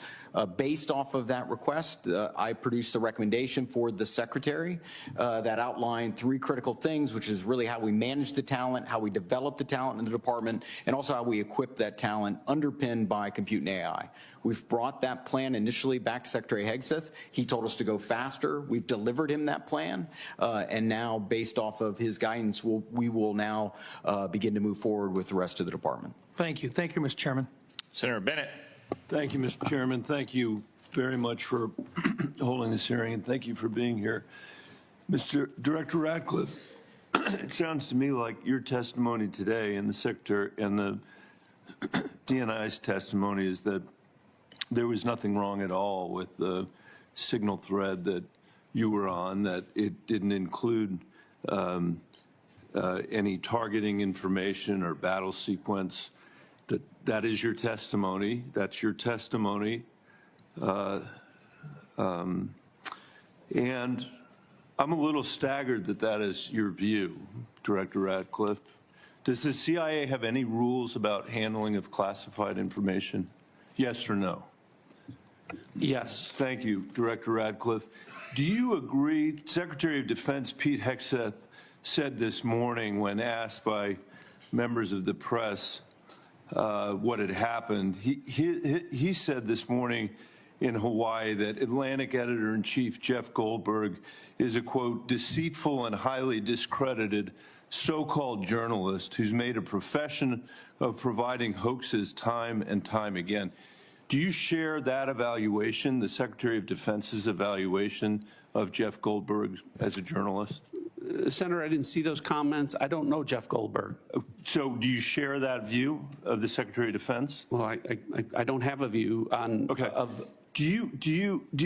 Based off of that request, I produced a recommendation for the Secretary that outlined 3 critical things, which is really how we manage the talent, how we develop the talent in the department, and also how we equip that talent underpinned by compute and AI. We've brought that plan initially back to Secretary Hegseth. He told us to go faster. We've delivered him that plan, and now, based off of his guidance, we will now begin to move forward with the rest of the department. Thank you. Thank you, Mr. Chairman. Senator Bennett. Thank you, Mr. Chairman. Thank you very much for holding this hearing, and thank you for being here. Mr. Director Ratcliffe, it sounds to me like your testimony today and the Secretary and the DNI's testimony is that there was nothing wrong at all with the signal thread that you were on, that it didn't include any targeting information or battle sequence. That is your testimony. That's your testimony. And I'm a little staggered that that is your view, Director Ratcliffe. Does the CIA have any rules about handling of classified information? Yes or no? Yes. Thank you, Director Ratcliffe. Do you agree, Secretary of Defense Pete Hegseth said this morning when asked by members of the press what had happened, he said this morning in Hawaii that Atlantic Editor-in-Chief Jeff Goldberg is a, quote, deceitful and highly discredited so-called journalist who's made a profession of providing hoaxes time and time again. Do you share that evaluation, the Secretary of Defense's evaluation of Jeff Goldberg as a journalist? Senator, I didn't see those comments. I don't know Jeff Goldberg. So do you share that view of the Secretary of Defense? Well, I don't have a view on. Okay.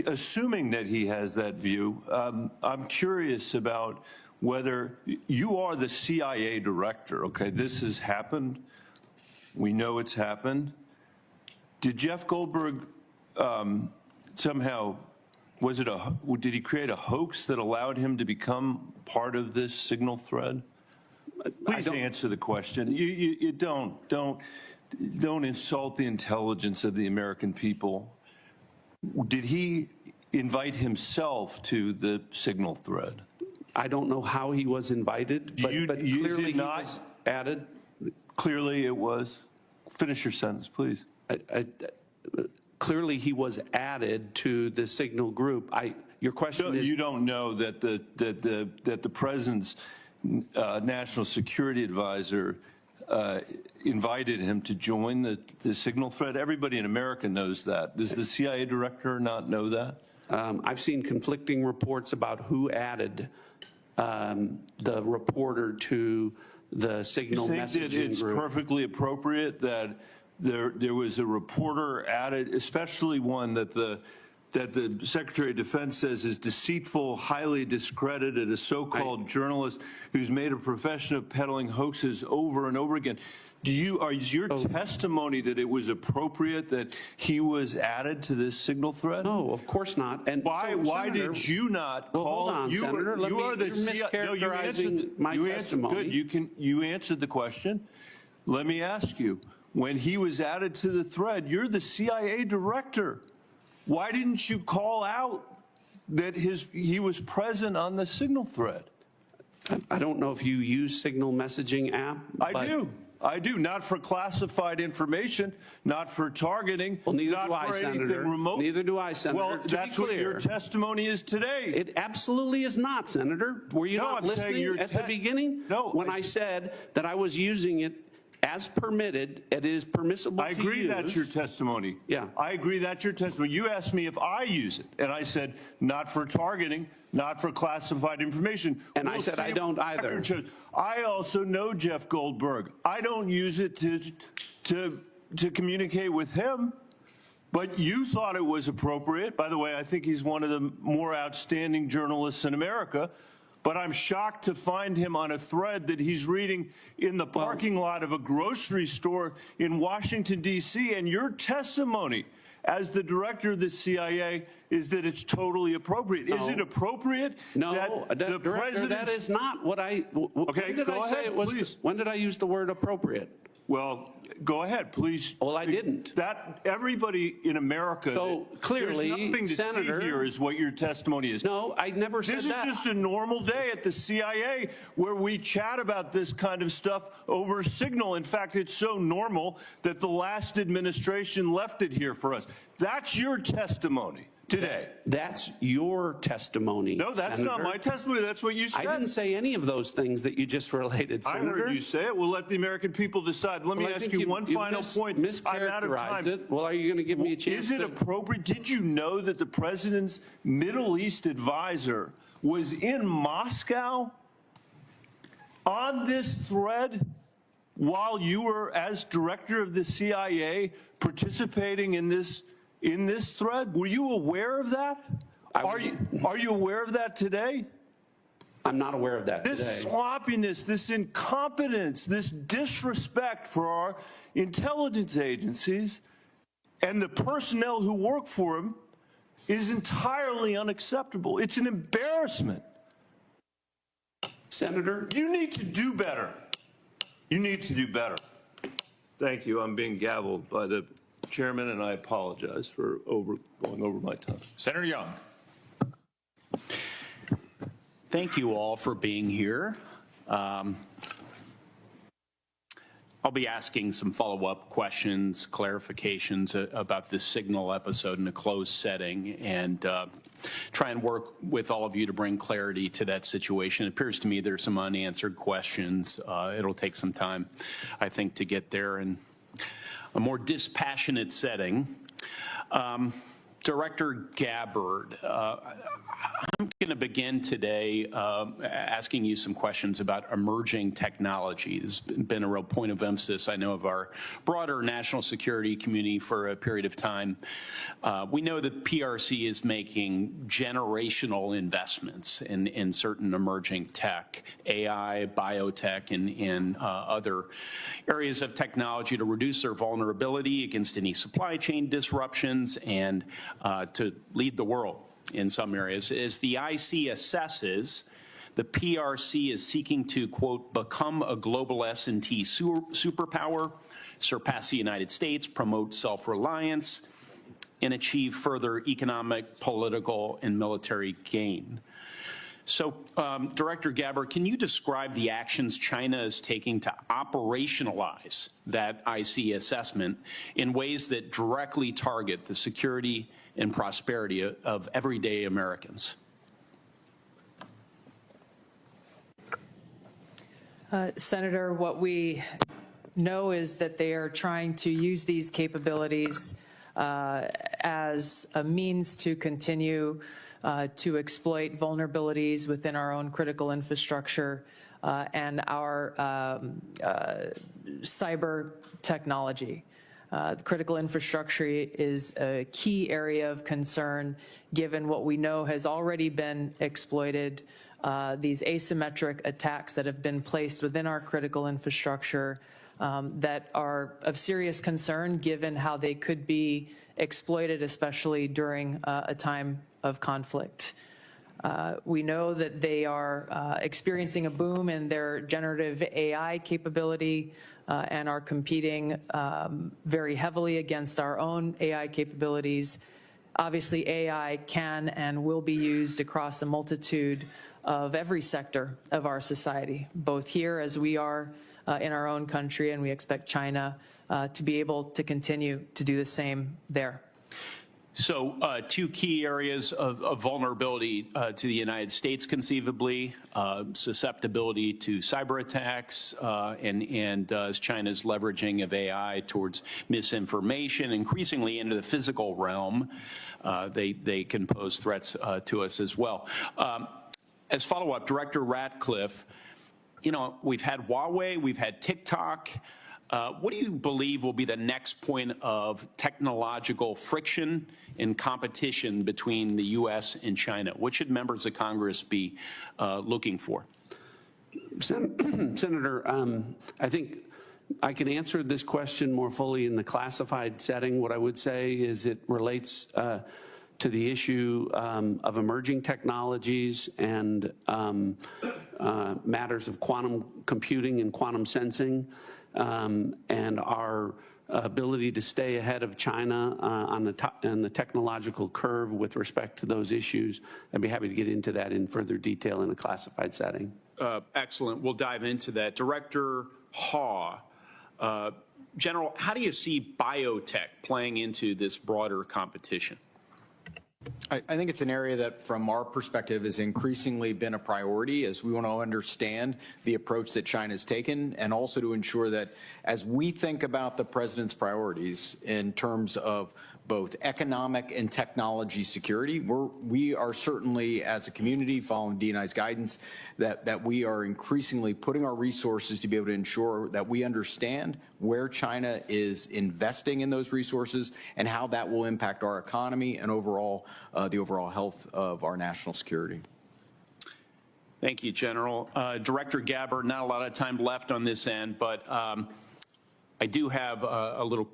Assuming that he has that view, I'm curious about whether you are the CIA director. Okay, this has happened. We know it's happened. Did Jeff Goldberg somehow, did he create a hoax that allowed him to become part of this signal thread? Please answer the question. You don't insult the intelligence of the American people. Did he invite himself to the signal thread? I don't know how he was invited, but clearly he was added. Clearly it was. Finish your sentence, please. Clearly he was added to the signal group. Your question is, you don't know that the president's national security advisor invited him to join the signal thread? Everybody in America knows that. Does the CIA director not know that? I've seen conflicting reports about who added the reporter to the signal messaging group. You think that it's perfectly appropriate that there was a reporter added, especially one that the Secretary of Defense says is deceitful, highly discredited, a so-called journalist who's made a profession of peddling hoaxes over and over again. Is your testimony that it was appropriate that he was added to this signal thread? No, of course not. And why did you not call? Hold on, Senator. You're mischaracterizing my testimony. Good. You answered the question. Let me ask you. When he was added to the thread, you're the CIA director. Why didn't you call out that he was present on the signal thread? I don't know if you use signal messaging app. I do. Not for classified information, not for targeting, well, neither not do I, for Senator. anything remote. Neither do I, Senator. Well, that's what your testimony is today. It absolutely is not, Senator. Were you not listening at the beginning? No. When I said that I was using it as permitted, it is permissible to use. I agree that's your testimony. Yeah. I agree that's your testimony. You asked me if I use it, and I said not for targeting, not for classified information. And I said I don't either. I also know Jeff Goldberg. I don't use it to communicate with him, but you thought it was appropriate. By the way, I think he's one of the more outstanding journalists in America. But I'm shocked to find him on a thread that he's reading in the parking lot of a grocery store in Washington, D.C. And your testimony as the director of the CIA is that it's totally appropriate. Is it appropriate? No, that the Director, president? that is not what I. Okay, when did go I say ahead, it was? please. When did I use the word appropriate? Well, go ahead, please. Well, I didn't. That everybody in America. So clearly, there's nothing to Senator, see here is what your testimony is. No, I never said that. This is just a normal day at the CIA where we chat about this kind of stuff over Signal. In fact, it's so normal that the last administration left it here for us. That's your testimony today. That's your testimony. No, that's Senator. not my testimony. That's what you said. I didn't say any of those things that you just related, Senator. I heard you say it. We'll let the American people decide. Let me ask you one final point. Mischaracterized I'm out of time. it. Well, are you going to give me a chance? Is it appropriate? Did you know that the president's Middle East advisor was in Moscow on this thread while you were, as director of the CIA, participating in this thread? Were you aware of that? Are you aware of that today? I'm not aware of that today. This sloppiness, this incompetence, this disrespect for our intelligence agencies and the personnel who work for them is entirely unacceptable. It's an embarrassment. Senator? You need to do better. You need to do better. Thank you. I'm being gavelled by the chairman, and I apologize for going over my time. Senator Young. Thank you all for being here. I'll be asking some follow-up questions, clarifications about this Signal episode in a closed setting, and try and work with all of you to bring clarity to that situation. It appears to me there's some unanswered questions. It'll take some time, I think, to get there in a more dispassionate setting. Director Gabbard, I'm going to begin today asking you some questions about emerging technology. This has been a real point of emphasis, I know, of our broader national security community for a period of time. We know that PRC is making generational investments in certain emerging tech, AI, biotech, and other areas of technology to reduce their vulnerability against any supply chain disruptions and to lead the world in some areas. As the IC assesses, the PRC is seeking to, quote, become a global S&T superpower, surpass the United States, promote self-reliance, and achieve further economic, political, and military gain. So, Director Gabbard, can you describe the actions China is taking to operationalize that IC assessment in ways that directly target the security and prosperity of everyday Americans? Senator, what we know is that they are trying to use these capabilities as a means to continue to exploit vulnerabilities within our own critical infrastructure and our cyber technology. The critical infrastructure is a key area of concern given what we know has already been exploited, these asymmetric attacks that have been placed within our critical infrastructure that are of serious concern given how they could be exploited, especially during a time of conflict. We know that they are experiencing a boom in their generative AI capability and are competing very heavily against our own AI capabilities. Obviously, AI can and will be used across a multitude of every sector of our society, both here as we are in our own country, and we expect China to be able to continue to do the same there. So two key areas of vulnerability to the United States, conceivably, susceptibility to cyber attacks and China's leveraging of AI towards misinformation, increasingly into the physical realm. They can pose threats to us as well. As follow-up, Director Ratcliffe, you know, we've had Huawei, we've had TikTok. What do you believe will be the next point of technological friction and competition between the U.S. and China? What should members of Congress be looking for? Senator, I think I can answer this question more fully in the classified setting. What I would say is it relates to the issue of emerging technologies and matters of quantum computing and quantum sensing, and our ability to stay ahead of China on the technological curve with respect to those issues. I'd be happy to get into that in further detail in a classified setting. Excellent. We'll dive into that. Director Haw, General, how do you see biotech playing into this broader competition? I think it's an area that, from our perspective, has increasingly been a priority as we want to understand the approach that China has taken, and also to ensure that as we think about the president's priorities in terms of both economic and technology security, we are certainly, as a community, following DNI's guidance, that we are increasingly putting our resources to be able to ensure that we understand where China is investing in those resources and how that will impact our economy and overall the overall health of our national security. Thank you, General. Director Gabbard, not a lot of time left on this end, but I do have a little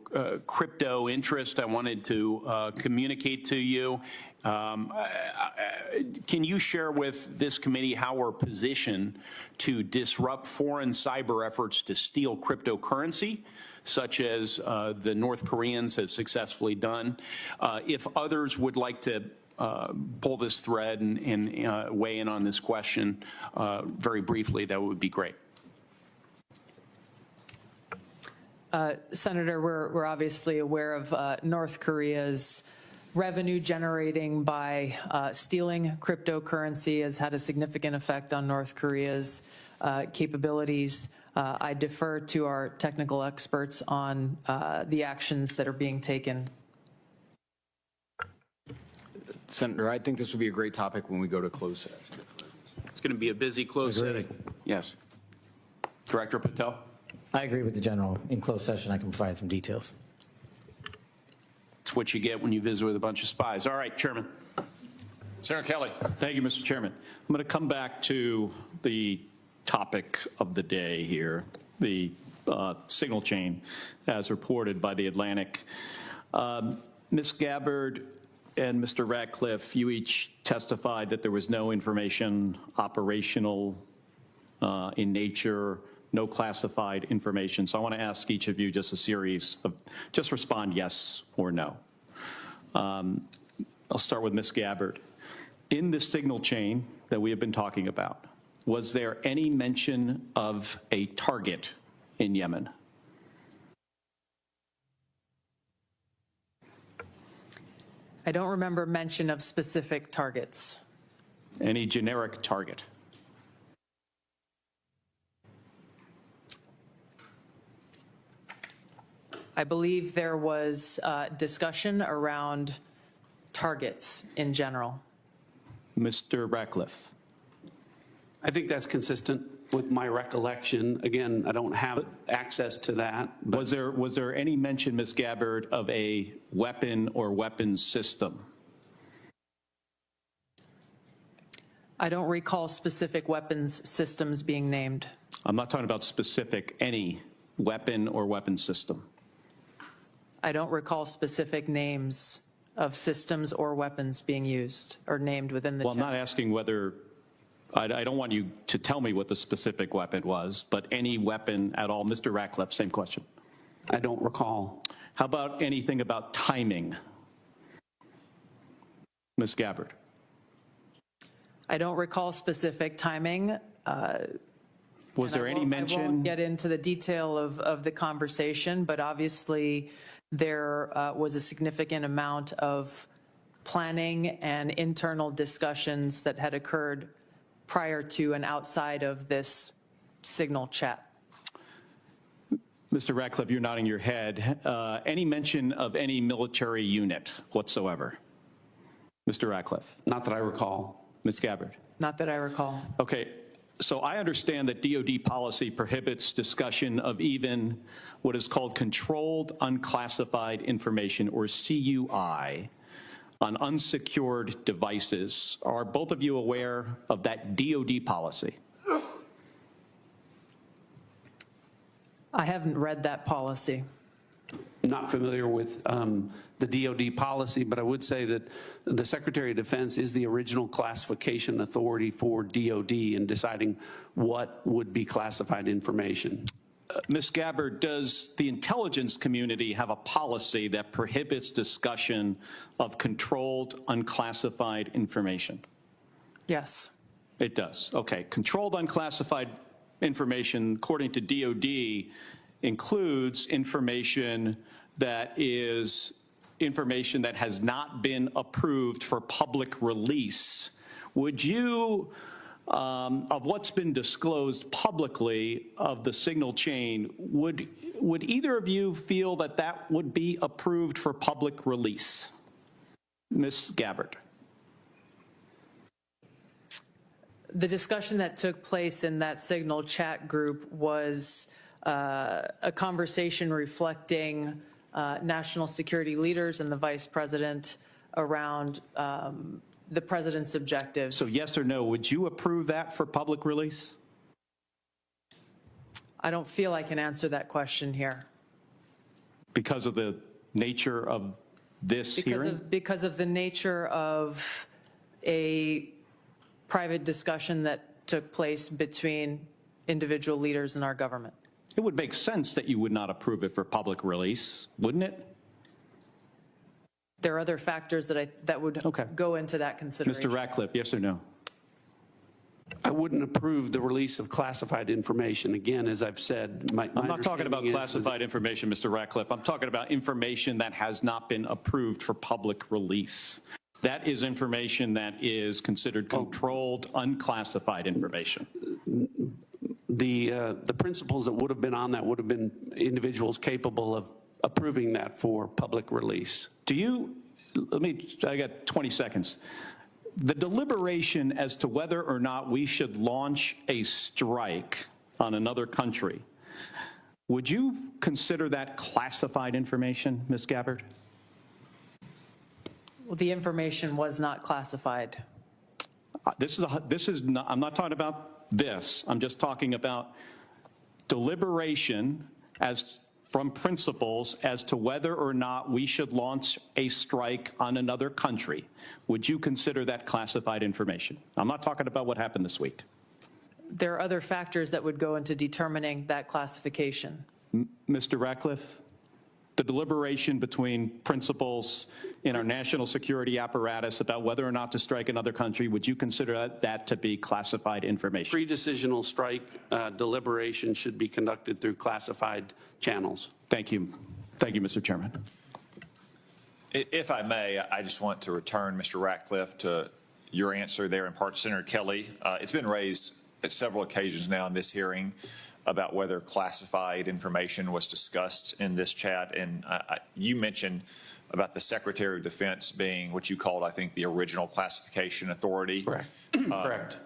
crypto interest I wanted to communicate to you. Can you share with this committee how we're positioned to disrupt foreign cyber efforts to steal cryptocurrency, such as the North Koreans have successfully done? If others would like to pull this thread and weigh in on this question very briefly, that would be great. Senator, we're obviously aware of North Korea's revenue generating by stealing cryptocurrency has had a significant effect on North Korea's capabilities. I defer to our technical experts on the actions that are being taken. Senator, I think this would be a great topic when we go to closed session. It's going to be a busy closed setting. Yes. Director Patel? I agree with the general. In closed session, I can provide some details. It's what you get when you visit with a bunch of spies. All right, Chairman. Senator Kelly. Thank you, Mr. Chairman. I'm going to come back to the topic of the day here, the signal chain as reported by The Atlantic. Ms. Gabbard and Mr. Ratcliffe, you each testified that there was no information operational in nature, no classified information. So I want to ask each of you just a series of, just respond yes or no. I'll start with Ms. Gabbard. In the signal chain that we have been talking about, was there any mention of a target in Yemen? I don't remember mention of specific targets. Any generic target? I believe there was discussion around targets in general. Mr. Ratcliffe. I think that's consistent with my recollection. Again, I don't have access to that. Was there any mention, Ms. Gabbard, of a weapon or weapons system? I don't recall specific weapons systems being named. I'm not talking about specific, any weapon or weapons system. I don't recall specific names of systems or weapons being used or named within the Well, I'm not asking whether, I don't want you to tell me what the specific weapon was, but any weapon at all. Mr. Ratcliffe, same question. I don't recall. How about anything about timing? Ms. Gabbard. I don't recall specific timing. Was there any mention? I won't get into the detail of the conversation, but obviously there was a significant amount of planning and internal discussions that had occurred prior to and outside of this signal chat. Mr. Ratcliffe, you're nodding your head. Any mention of any military unit whatsoever? Mr. Ratcliffe. Not that I recall. Ms. Gabbard. Not that I recall. Okay. So I understand that DoD policy prohibits discussion of even what is called controlled unclassified information, or CUI, on unsecured devices. Are both of you aware of that DoD policy? I haven't read that policy. not familiar with the DoD policy, but I would say that the Secretary of Defense is the original classification authority for DoD in deciding what would be classified information. Ms. Gabbard, does the intelligence community have a policy that prohibits discussion of controlled, unclassified information? Yes. It does. Okay. Controlled, unclassified information, according to DoD, includes information that is information that has not been approved for public release. Would you, of what's been disclosed publicly of the signal chain, would either of you feel that that would be approved for public release? Ms. Gabbard. The discussion that took place in that Signal chat group was a conversation reflecting national security leaders and the vice president around the president's objectives. So yes or no, would you approve that for public release? I don't feel I can answer that question here. Because of the nature of this hearing? Because of the nature of a private discussion that took place between individual leaders in our government. It would make sense that you would not approve it for public release, wouldn't it? There are other factors that would go into that consideration. Mr. Ratcliffe, yes or no? I wouldn't approve the release of classified information. Again, as I've said, I'm not talking about classified information, Mr. Ratcliffe. I'm talking about information that has not been approved for public release. That is information that is considered controlled, unclassified information. The principles that would have been on that would have been individuals capable of approving that for public release. Do you, I got 20 seconds. The deliberation as to whether or not we should launch a strike on another country, would you consider that classified information, Ms. Gabbard? Well, the information was not classified. I'm not talking about this. I'm just talking about deliberation from principles as to whether or not we should launch a strike on another country. Would you consider that classified information? I'm not talking about what happened this week. There are other factors that would go into determining that classification. Mr. Ratcliffe, the deliberation between principals in our national security apparatus about whether or not to strike another country, would you consider that to be classified information? Pre-decisional strike deliberation should be conducted through classified channels. Thank you. Thank you, Mr. Chairman. If I may, I just want to return, Mr. Ratcliffe, to your answer there in part. Senator Kelly, it's been raised at several occasions now in this hearing about whether classified information was discussed in this chat. And you mentioned about the Secretary of Defense being what you called, I think, the original classification authority. Correct. Correct.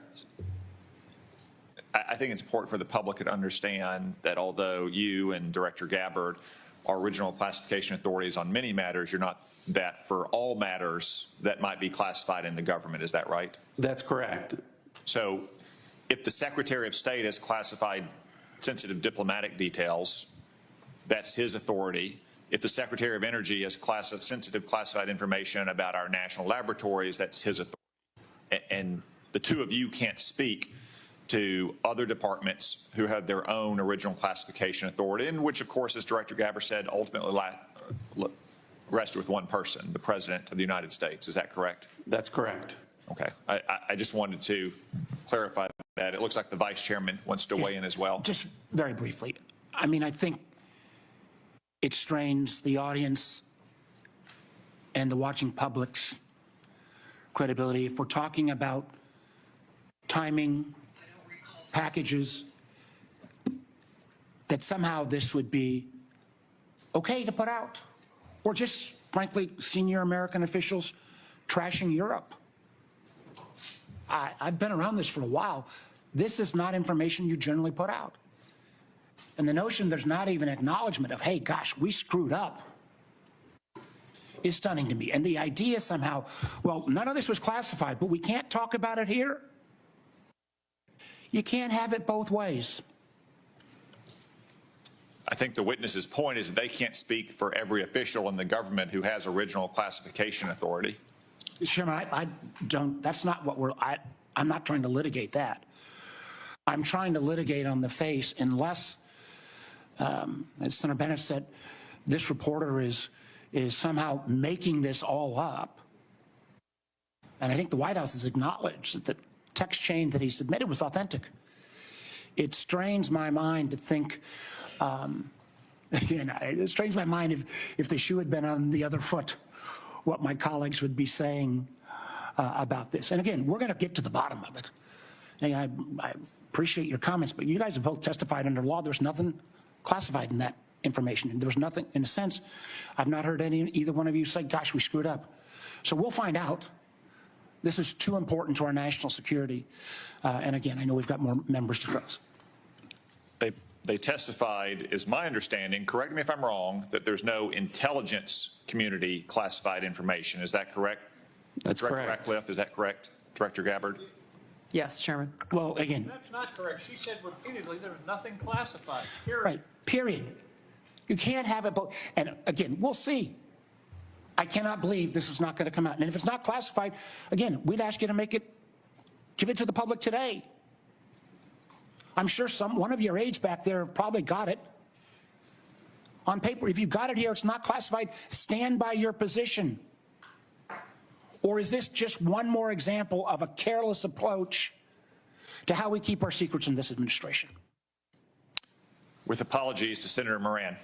I think it's important for the public to understand that although you and Director Gabbard are original classification authorities on many matters, you're not that for all matters that might be classified in the government. Is that right? That's correct. So if the Secretary of State has classified sensitive diplomatic details, that's his authority. If the Secretary of Energy has sensitive classified information about our national laboratories, that's his authority. And the two of you can't speak to other departments who have their own original classification authority, and which, of course, as Director Gabbard said, ultimately rests with one person, the President of the United States. Is that correct? That's correct. Okay. I just wanted to clarify that. It looks like the Vice Chairman wants to weigh in as well. Just very briefly. I mean, I think it strains the audience and the watching public's credibility if we're talking about timing, packages, that somehow this would be okay to put out, or just, frankly, senior American officials trashing Europe. I've been around this for a while. This is not information you generally put out. And the notion there's not even acknowledgement of, hey, gosh, we screwed up, is stunning to me. And the idea somehow, well, none of this was classified, but we can't talk about it here. You can't have it both ways. I think the witness's point is that they can't speak for every official in the government who has original classification authority. Chairman, I don't, that's not what I'm not trying to litigate that. I'm trying to litigate on the face unless, as Senator Bennett said, this reporter is somehow making this all up. And I think the White House has acknowledged that the text chain that he submitted was authentic. It strains my mind to think, it strains my mind if the shoe had been on the other foot, what my colleagues would be saying about this. And again, we're going to get to the bottom of it. And I appreciate your comments, but you guys have both testified under law. There's nothing classified in that information. And there's nothing, in a sense, I've not heard either one of you say, gosh, we screwed up. So we'll find out. This is too important to our national security. And again, I know we've got more members to cross. They testified, is my understanding, correct me if I'm wrong, that there's no intelligence community classified information. Is that correct? That's Director correct. Ratcliffe, is that correct? Director Gabbard? Yes, Chairman. Well, again. That's not correct. She said repeatedly there's nothing classified, period. Right, period. You can't have it both. And again, we'll see. I cannot believe this is not going to come out. And if it's not classified, again, we'd ask you to give it to the public today. I'm sure one of your aides back there probably got it on paper. If you got it here, it's not classified, stand by your position. Or is this just one more example of a careless approach to how we keep our secrets in this administration? With apologies to Senator Moran.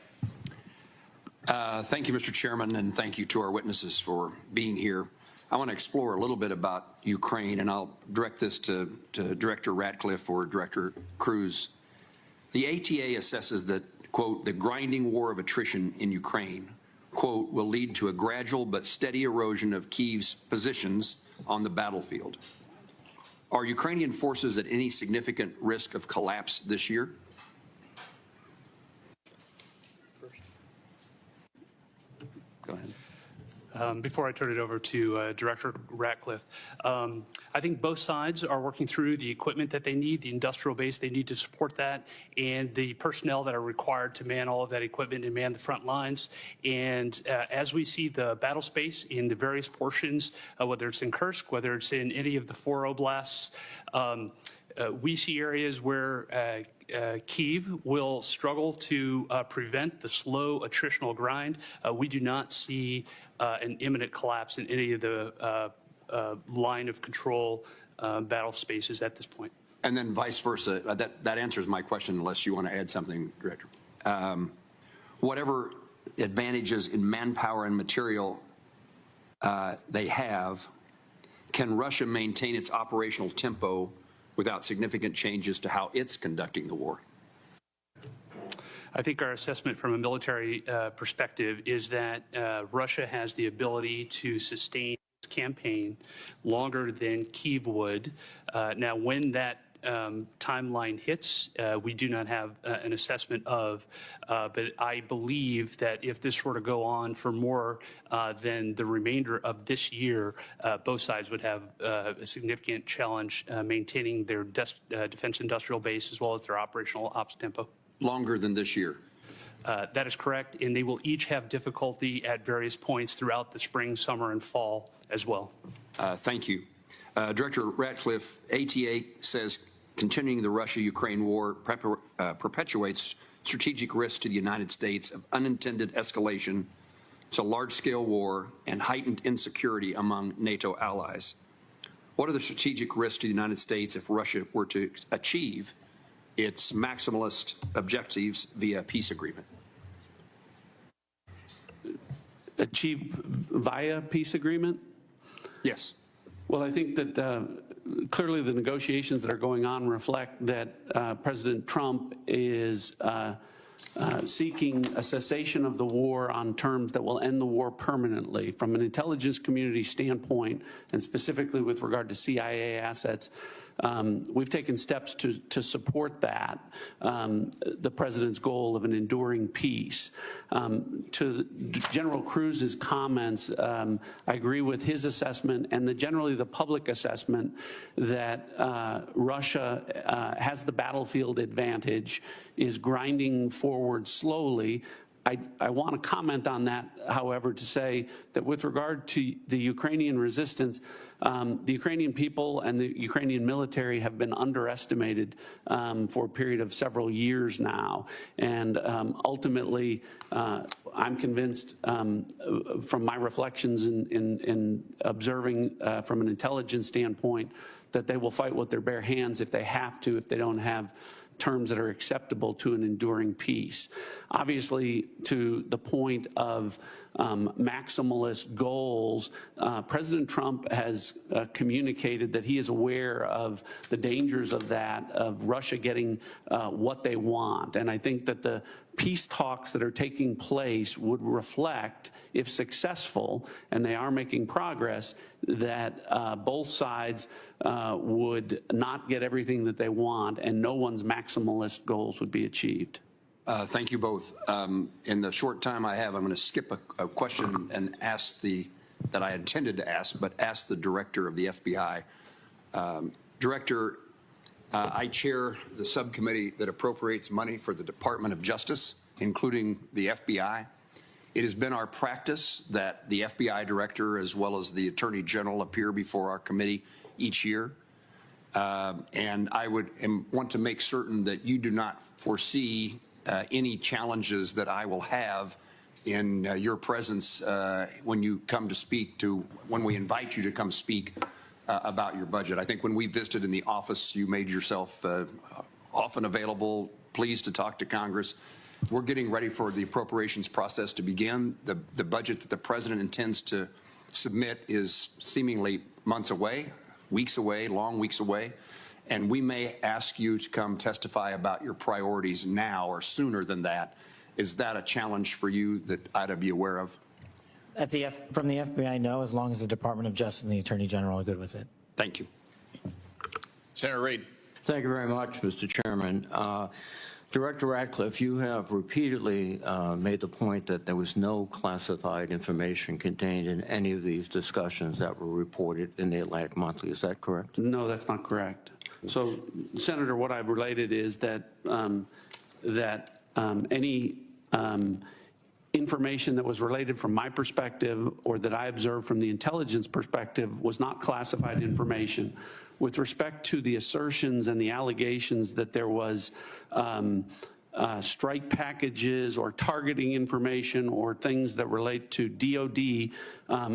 Thank you, Mr. Chairman, and thank you to our witnesses for being here. I want to explore a little bit about Ukraine, and I'll direct this to Director Ratcliffe or Director Cruz. The ATA assesses that, quote, the grinding war of attrition in Ukraine, quote, will lead to a gradual but steady erosion of Kyiv's positions on the battlefield. Are Ukrainian forces at any significant risk of collapse this year? Go ahead. Before I turn it over to Director Ratcliffe, I think both sides are working through the equipment that they need, the industrial base they need to support that, and the personnel that are required to man all of that equipment and man the front lines. And as we see the battle space in the various portions, whether it's in Kursk, whether it's in any of the 4 oblasts, we see areas where Kyiv will struggle to prevent the slow attritional grind. We do not see an imminent collapse in any of the line of control battle spaces at this point. And then vice versa. That answers my question, unless you want to add something, Director. Whatever advantages in manpower and material they have, can Russia maintain its operational tempo without significant changes to how it's conducting the war? I think our assessment from a military perspective is that Russia has the ability to sustain its campaign longer than Kyiv would. Now, when that timeline hits, we do not have an assessment of, but I believe that if this were to go on for more than the remainder of this year, both sides would have a significant challenge maintaining their defense industrial base as well as their operational ops tempo. Longer than this year? That is correct, and they will each have difficulty at various points throughout the spring, summer, and fall as well. Thank you. Director Ratcliffe, ATA says continuing the Russia-Ukraine war perpetuates strategic risks to the United States of unintended escalation to large-scale war and heightened insecurity among NATO allies. What are the strategic risks to the United States if Russia were to achieve its maximalist objectives via peace agreement? Achieve via peace agreement? Yes. Well, I think that clearly the negotiations that are going on reflect that President Trump is seeking a cessation of the war on terms that will end the war permanently. From an intelligence community standpoint, and specifically with regard to CIA assets, we've taken steps to support that, the president's goal of an enduring peace. To General Cruz's comments, I agree with his assessment and generally the public assessment that Russia has the battlefield advantage, is grinding forward slowly. I want to comment on that, however, to say that with regard to the Ukrainian resistance, the Ukrainian people and the Ukrainian military have been underestimated for a period of several years now. And ultimately, I'm convinced from my reflections in observing from an intelligence standpoint that they will fight with their bare hands if they have to, if they don't have terms that are acceptable to an enduring peace. Obviously, to the point of maximalist goals, President Trump has communicated that he is aware of the dangers of that, of Russia getting what they want. And I think that the peace talks that are taking place would reflect, if successful, and they are making progress, that both sides would not get everything that they want and no one's maximalist goals would be achieved. Thank you both. In the short time I have, I'm going to skip a question and ask that I intended to ask, but ask the director of the FBI. Director, I chair the subcommittee that appropriates money for the Department of Justice, including the FBI. It has been our practice that the FBI director as well as the Attorney General appear before our committee each year. And I want to make certain that you do not foresee any challenges that I will have in your presence when you come to speak when we invite you to come speak about your budget. I think when we visited in the office, you made yourself often available, pleased to talk to Congress. We're getting ready for the appropriations process to begin. The budget that the president intends to submit is seemingly months away, weeks away, long weeks away. And we may ask you to come testify about your priorities now or sooner than that. Is that a challenge for you that I'd be aware of? From the FBI, no, as long as the Department of Justice and the Attorney General are good with it. Thank you. Senator Reid. Thank you very much, Mr. Chairman. Director Ratcliffe, you have repeatedly made the point that there was no classified information contained in any of these discussions that were reported in the Atlantic Monthly. Is that correct? No, that's not correct. So, Senator, what I've related is that any information that was related from my perspective or that I observed from the intelligence perspective was not classified information. With respect to the assertions and the allegations that there was strike packages or targeting information or things that relate to DOD,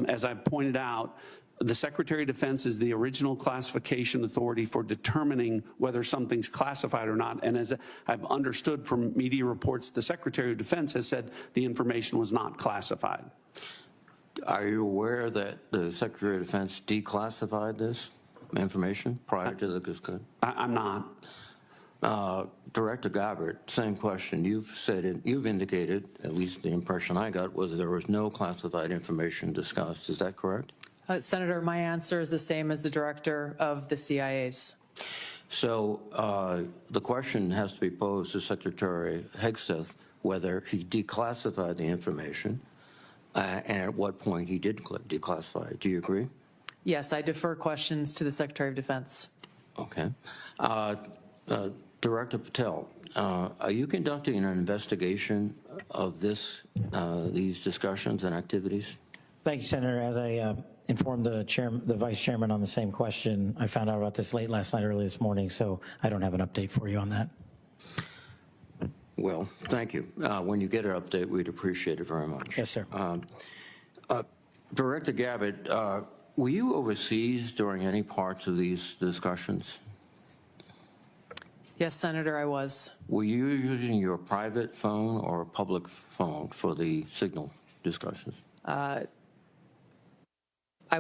as I pointed out, the Secretary of Defense is the original classification authority for determining whether something's classified or not. And as I've understood from media reports, the Secretary of Defense has said the information was not classified. Are you aware that the Secretary of Defense declassified this information prior to the discussion? I'm not. Director Gabbard, same question. You've indicated, at least the impression I got, was there was no classified information discussed. Is that correct? Senator, my answer is the same as the director of the CIA's. So the question has to be posed to Secretary Hegseth whether he declassified the information and at what point he did declassify it. Do you agree? Yes, I defer questions to the Secretary of Defense. Okay. Director Patel, are you conducting an investigation of these discussions and activities? Thank you, Senator. As I informed the Vice Chairman on the same question, I found out about this late last night, early this morning, so I don't have an update for you on that. Well, thank you. When you get an update, we'd appreciate it very much. Yes, sir. Director Gabbard, were you overseas during any parts of these discussions? Yes, Senator, I was. Were you using your private phone or a public phone for the signal discussions? I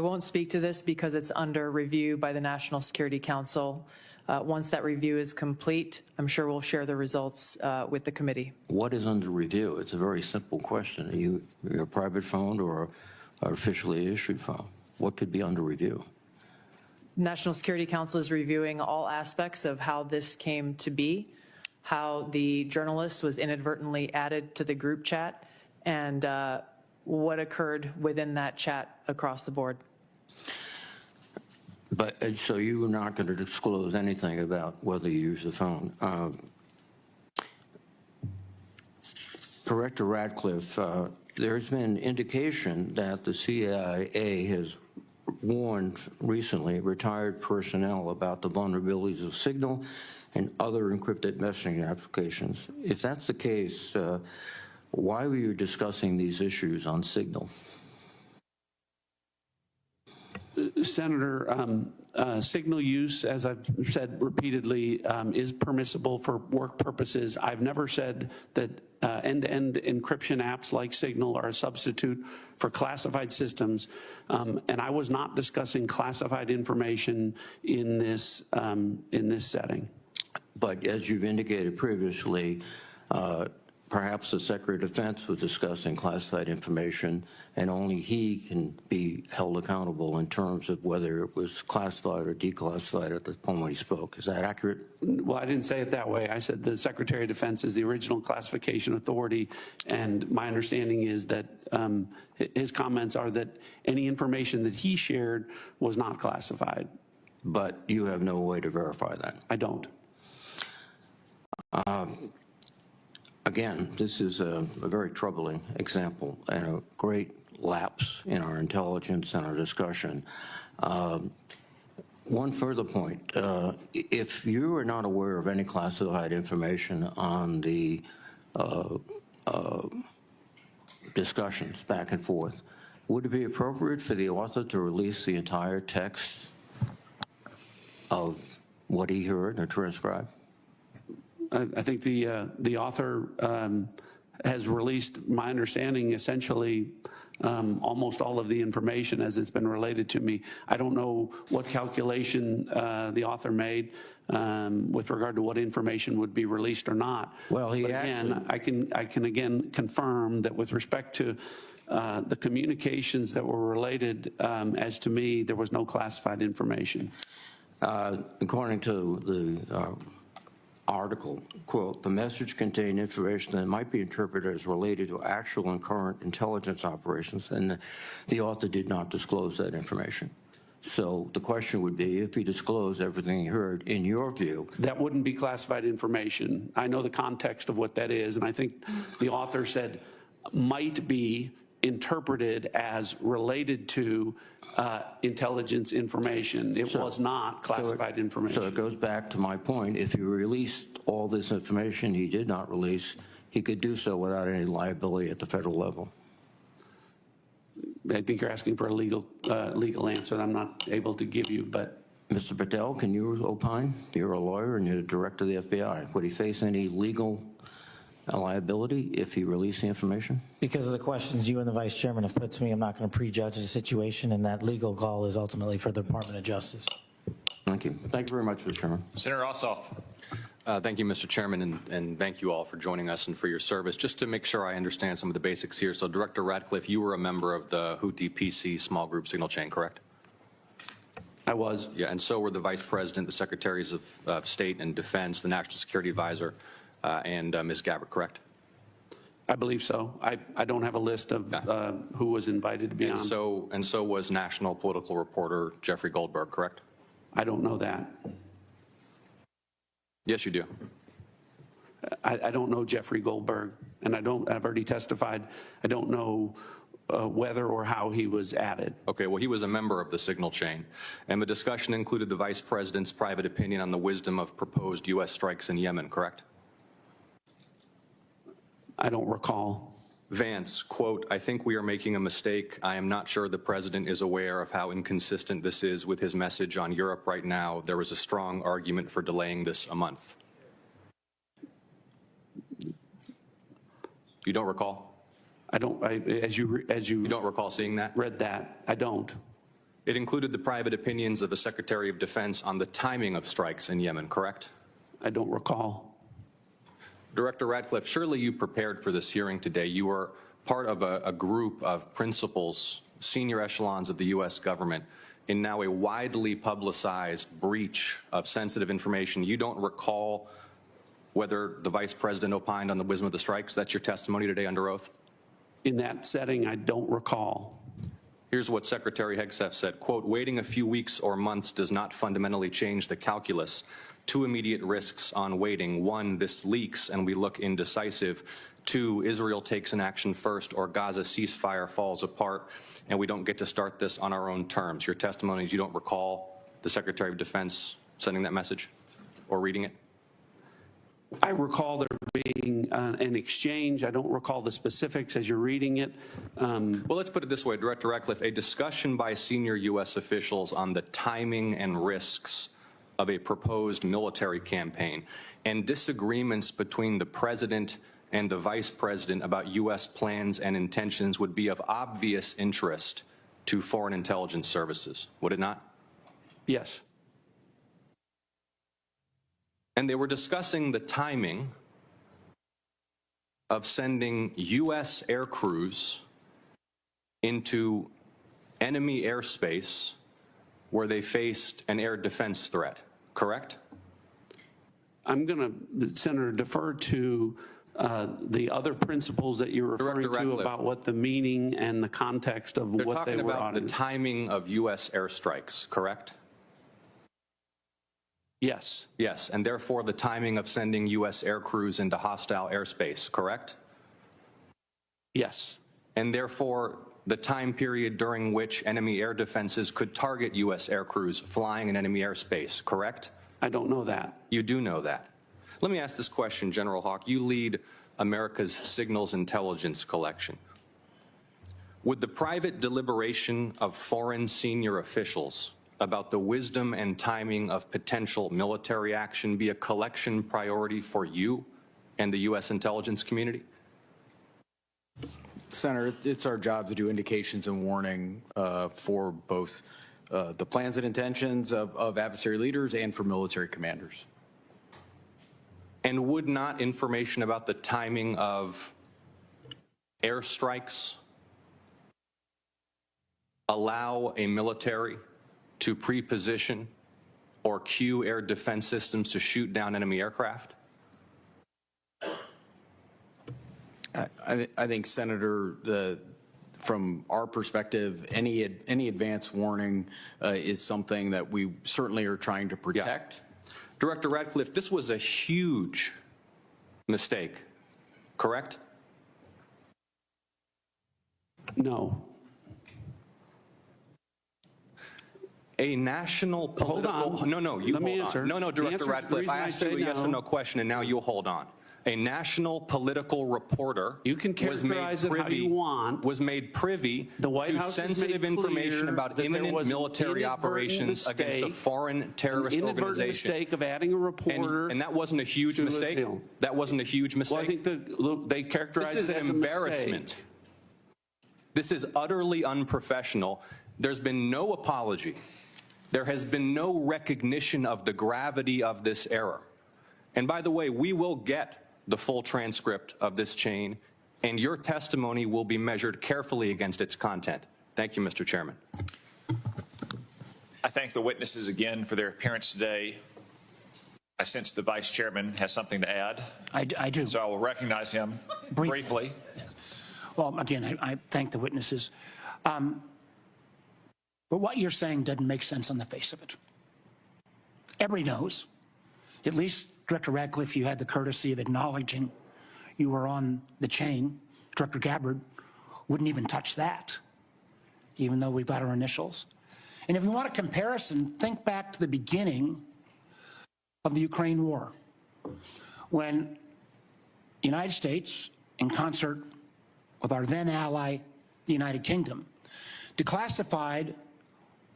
won't speak to this because it's under review by the National Security Council. Once that review is complete, I'm sure we'll share the results with the committee. What is under review? It's a very simple question. Are you your private phone or an officially issued phone? What could be under review? National Security Council is reviewing all aspects of how this came to be, how the journalist was inadvertently added to the group chat, and what occurred within that chat across the board. But so you were not going to disclose anything about whether you use the phone. Director Ratcliffe, there's been indication that the CIA has warned recently retired personnel about the vulnerabilities of Signal and other encrypted messaging applications. If that's the case, why were you discussing these issues on Signal? Senator, Signal use, as I've said repeatedly, is permissible for work purposes. I've never said that end-to-end encryption apps like Signal are a substitute for classified systems, and I was not discussing classified information in this setting. But as you've indicated previously, perhaps the Secretary of Defense was discussing classified information, and only he can be held accountable in terms of whether it was classified or declassified at the point when he spoke. Is that accurate? Well, I didn't say it that way. I said the Secretary of Defense is the original classification authority, and my understanding is that his comments are that any information that he shared was not classified. But you have no way to verify that? I don't. Again, this is a very troubling example and a great lapse in our intelligence and our discussion. One further point, if you are not aware of any classified information on the discussions back and forth, would it be appropriate for the author to release the entire text of what he heard or transcribed? I think the author has released, my understanding, essentially almost all of the information as it's been related to me. I don't know what calculation the author made with regard to what information would be released or not. Well, but again, I can again confirm that with respect to the communications that were related, as to me, there was no classified information. According to the article, quote, the message contained information that might be interpreted as related to actual and current intelligence operations, and the author did not disclose that information. So the question would be, if he disclosed everything he heard, in your view. That wouldn't be classified information. I know the context of what that is, and I think the author said might be interpreted as related to intelligence information. It was not classified information. So it goes back to my point. If he released all this information he did not release, he could do so without any liability at the federal level. I think you're asking for a legal answer that I'm not able to give you, but. Mr. Patel, can you opine? You're a lawyer and you're the director of the FBI. Would he face any legal liability if he released the information? Because of the questions you and the Vice Chairman have put to me, I'm not going to prejudge the situation, and that legal call is ultimately for the Department of Justice. Thank you. Thank you very much, Mr. Chairman. Senator Ossoff. Thank you, Mr. Chairman, and thank you all for joining us and for your service. Just to make sure I understand some of the basics here, so Director Ratcliffe, you were a member of the Houthi PC small group signal chain, correct? I was. Yeah, and so were the Vice President, the Secretaries of State and Defense, the National Security Advisor, and Ms. Gabbard, correct? I believe so. I don't have a list of who was invited to be on. And so was national political reporter Jeffrey Goldberg, correct? I don't know that. Yes, you do. I don't know Jeffrey Goldberg, and I've already testified. I don't know whether or how he was added. Okay, well, he was a member of the signal chain, and the discussion included the Vice President's private opinion on the wisdom of proposed U.S. strikes in Yemen, correct? I don't recall. Vance, quote, I think we are making a mistake. I am not sure the president is aware of how inconsistent this is with his message on Europe right now. There was a strong argument for delaying this a month. You don't recall? I don't, as you don't recall seeing that? Read that. I don't. It included the private opinions of the Secretary of Defense on the timing of strikes in Yemen, correct? I don't recall. Director Ratcliffe, surely you prepared for this hearing today. You were part of a group of principals, senior echelons of the U.S. government, in now a widely publicized breach of sensitive information. You don't recall whether the Vice President opined on the wisdom of the strikes? That's your testimony today under oath? In that setting, I don't recall. Here's what Secretary Hegseth said, quote, waiting a few weeks or months does not fundamentally change the calculus. Two immediate risks on waiting. One, this leaks and we look indecisive. Two, Israel takes an action first or Gaza ceasefire falls apart and we don't get to start this on our own terms. Your testimony is you don't recall the Secretary of Defense sending that message or reading it? I recall there being an exchange. I don't recall the specifics as you're reading it. Well, let's put it this way, Director Ratcliffe, a discussion by senior U.S. officials on the timing and risks of a proposed military campaign and disagreements between the President and the Vice President about U.S. plans and intentions would be of obvious interest to foreign intelligence services, would it not? Yes. And they were discussing the timing of sending U.S. air crews into enemy airspace where they faced an air defense threat, correct? I'm going to, Senator, defer to the other principles that you're referring to about what the meaning and the context of what they were They're talking about the auditing. timing of U.S. airstrikes, correct? Yes. Yes, and therefore the timing of sending U.S. air crews into hostile airspace, correct? Yes. And therefore the time period during which enemy air defenses could target U.S. air crews flying in enemy airspace, correct? I don't know that. You do know that. Let me ask this question, General Hawk. You lead America's signals intelligence collection. Would the private deliberation of foreign senior officials about the wisdom and timing of potential military action be a collection priority for you and the U.S. intelligence community? Senator, it's our job to do indications and warning for both the plans and intentions of adversary leaders and for military commanders. And would not information about the timing of airstrikes allow a military to pre-position or cue air defense systems to shoot down enemy aircraft? I think, Senator, from our perspective, any advance warning is something that we certainly are trying to protect. Yeah. Director Ratcliffe, this was a huge mistake, correct? No. A national political... Hold on. No, you Let me hold answer. on. No, Director Ratcliffe, I asked you a yes or no question, and now you'll hold on. A national political reporter you can characterize it how you want. Was made privy to sensitive information about imminent military operations against a foreign terrorist organization. An inadvertent mistake of adding a reporter. And that wasn't a huge mistake? That wasn't a huge mistake? Well, I think they characterize it as an embarrassment. This is utterly unprofessional. There's been no apology. There has been no recognition of the gravity of this error. And by the way, we will get the full transcript of this chain, and your testimony will be measured carefully against its content. Thank you, Mr. Chairman. I thank the witnesses again for their appearance today. I sense the Vice Chairman has something to add. I do. So I will recognize him briefly. Well, again, I thank the witnesses. But what you're saying doesn't make sense on the face of it. Everybody knows, at least Director Ratcliffe, you had the courtesy of acknowledging you were on the chain. Director Gabbard wouldn't even touch that, even though we've got our initials. And if you want a comparison, think back to the beginning of the Ukraine war, when the United States, in concert with our then ally, the United Kingdom, declassified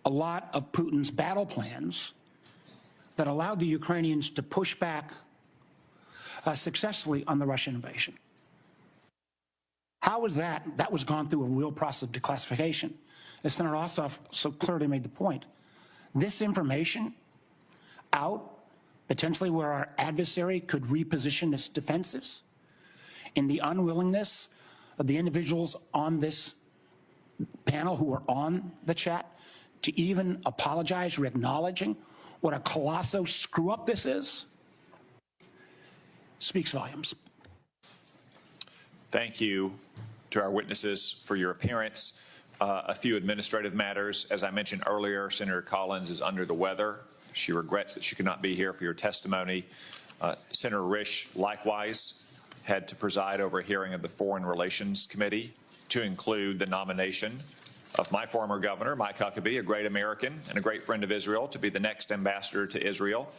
a lot of Putin's battle plans that allowed the Ukrainians to push back successfully on the Russian invasion. How was that? That was gone through a real process of declassification. As Senator Ossoff so clearly made the point, this information out, potentially where our adversary could reposition its defenses, in the unwillingness of the individuals on this panel who are on the chat to even apologize or acknowledging what a colossal screw-up this is speaks volumes. Thank you to our witnesses for your appearance. A few administrative matters. As I mentioned earlier, Senator Collins is under the weather. She regrets that she could not be here for your testimony. Senator Risch likewise had to preside over a hearing of the Foreign Relations Committee to include the nomination of my former governor, Mike Huckabee, a great American and a great friend of Israel, to be the next ambassador to Israel.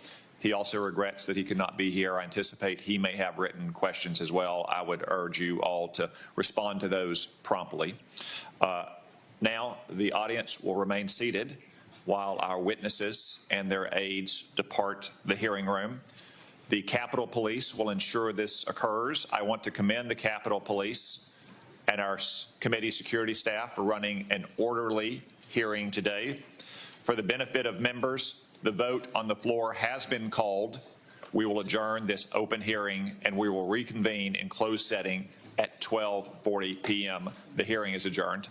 He also regrets that he could not be here. I anticipate he may have written questions as well. I would urge you all to respond to those promptly. Now, the audience will remain seated while our witnesses and their aides depart the hearing room. The Capitol Police will ensure this occurs. I want to commend the Capitol Police and our committee security staff for running an orderly hearing today. For the benefit of members, the vote on the floor has been called. We will adjourn this open hearing and we will reconvene in closed setting at 12:40 p.m. The hearing is adjourned.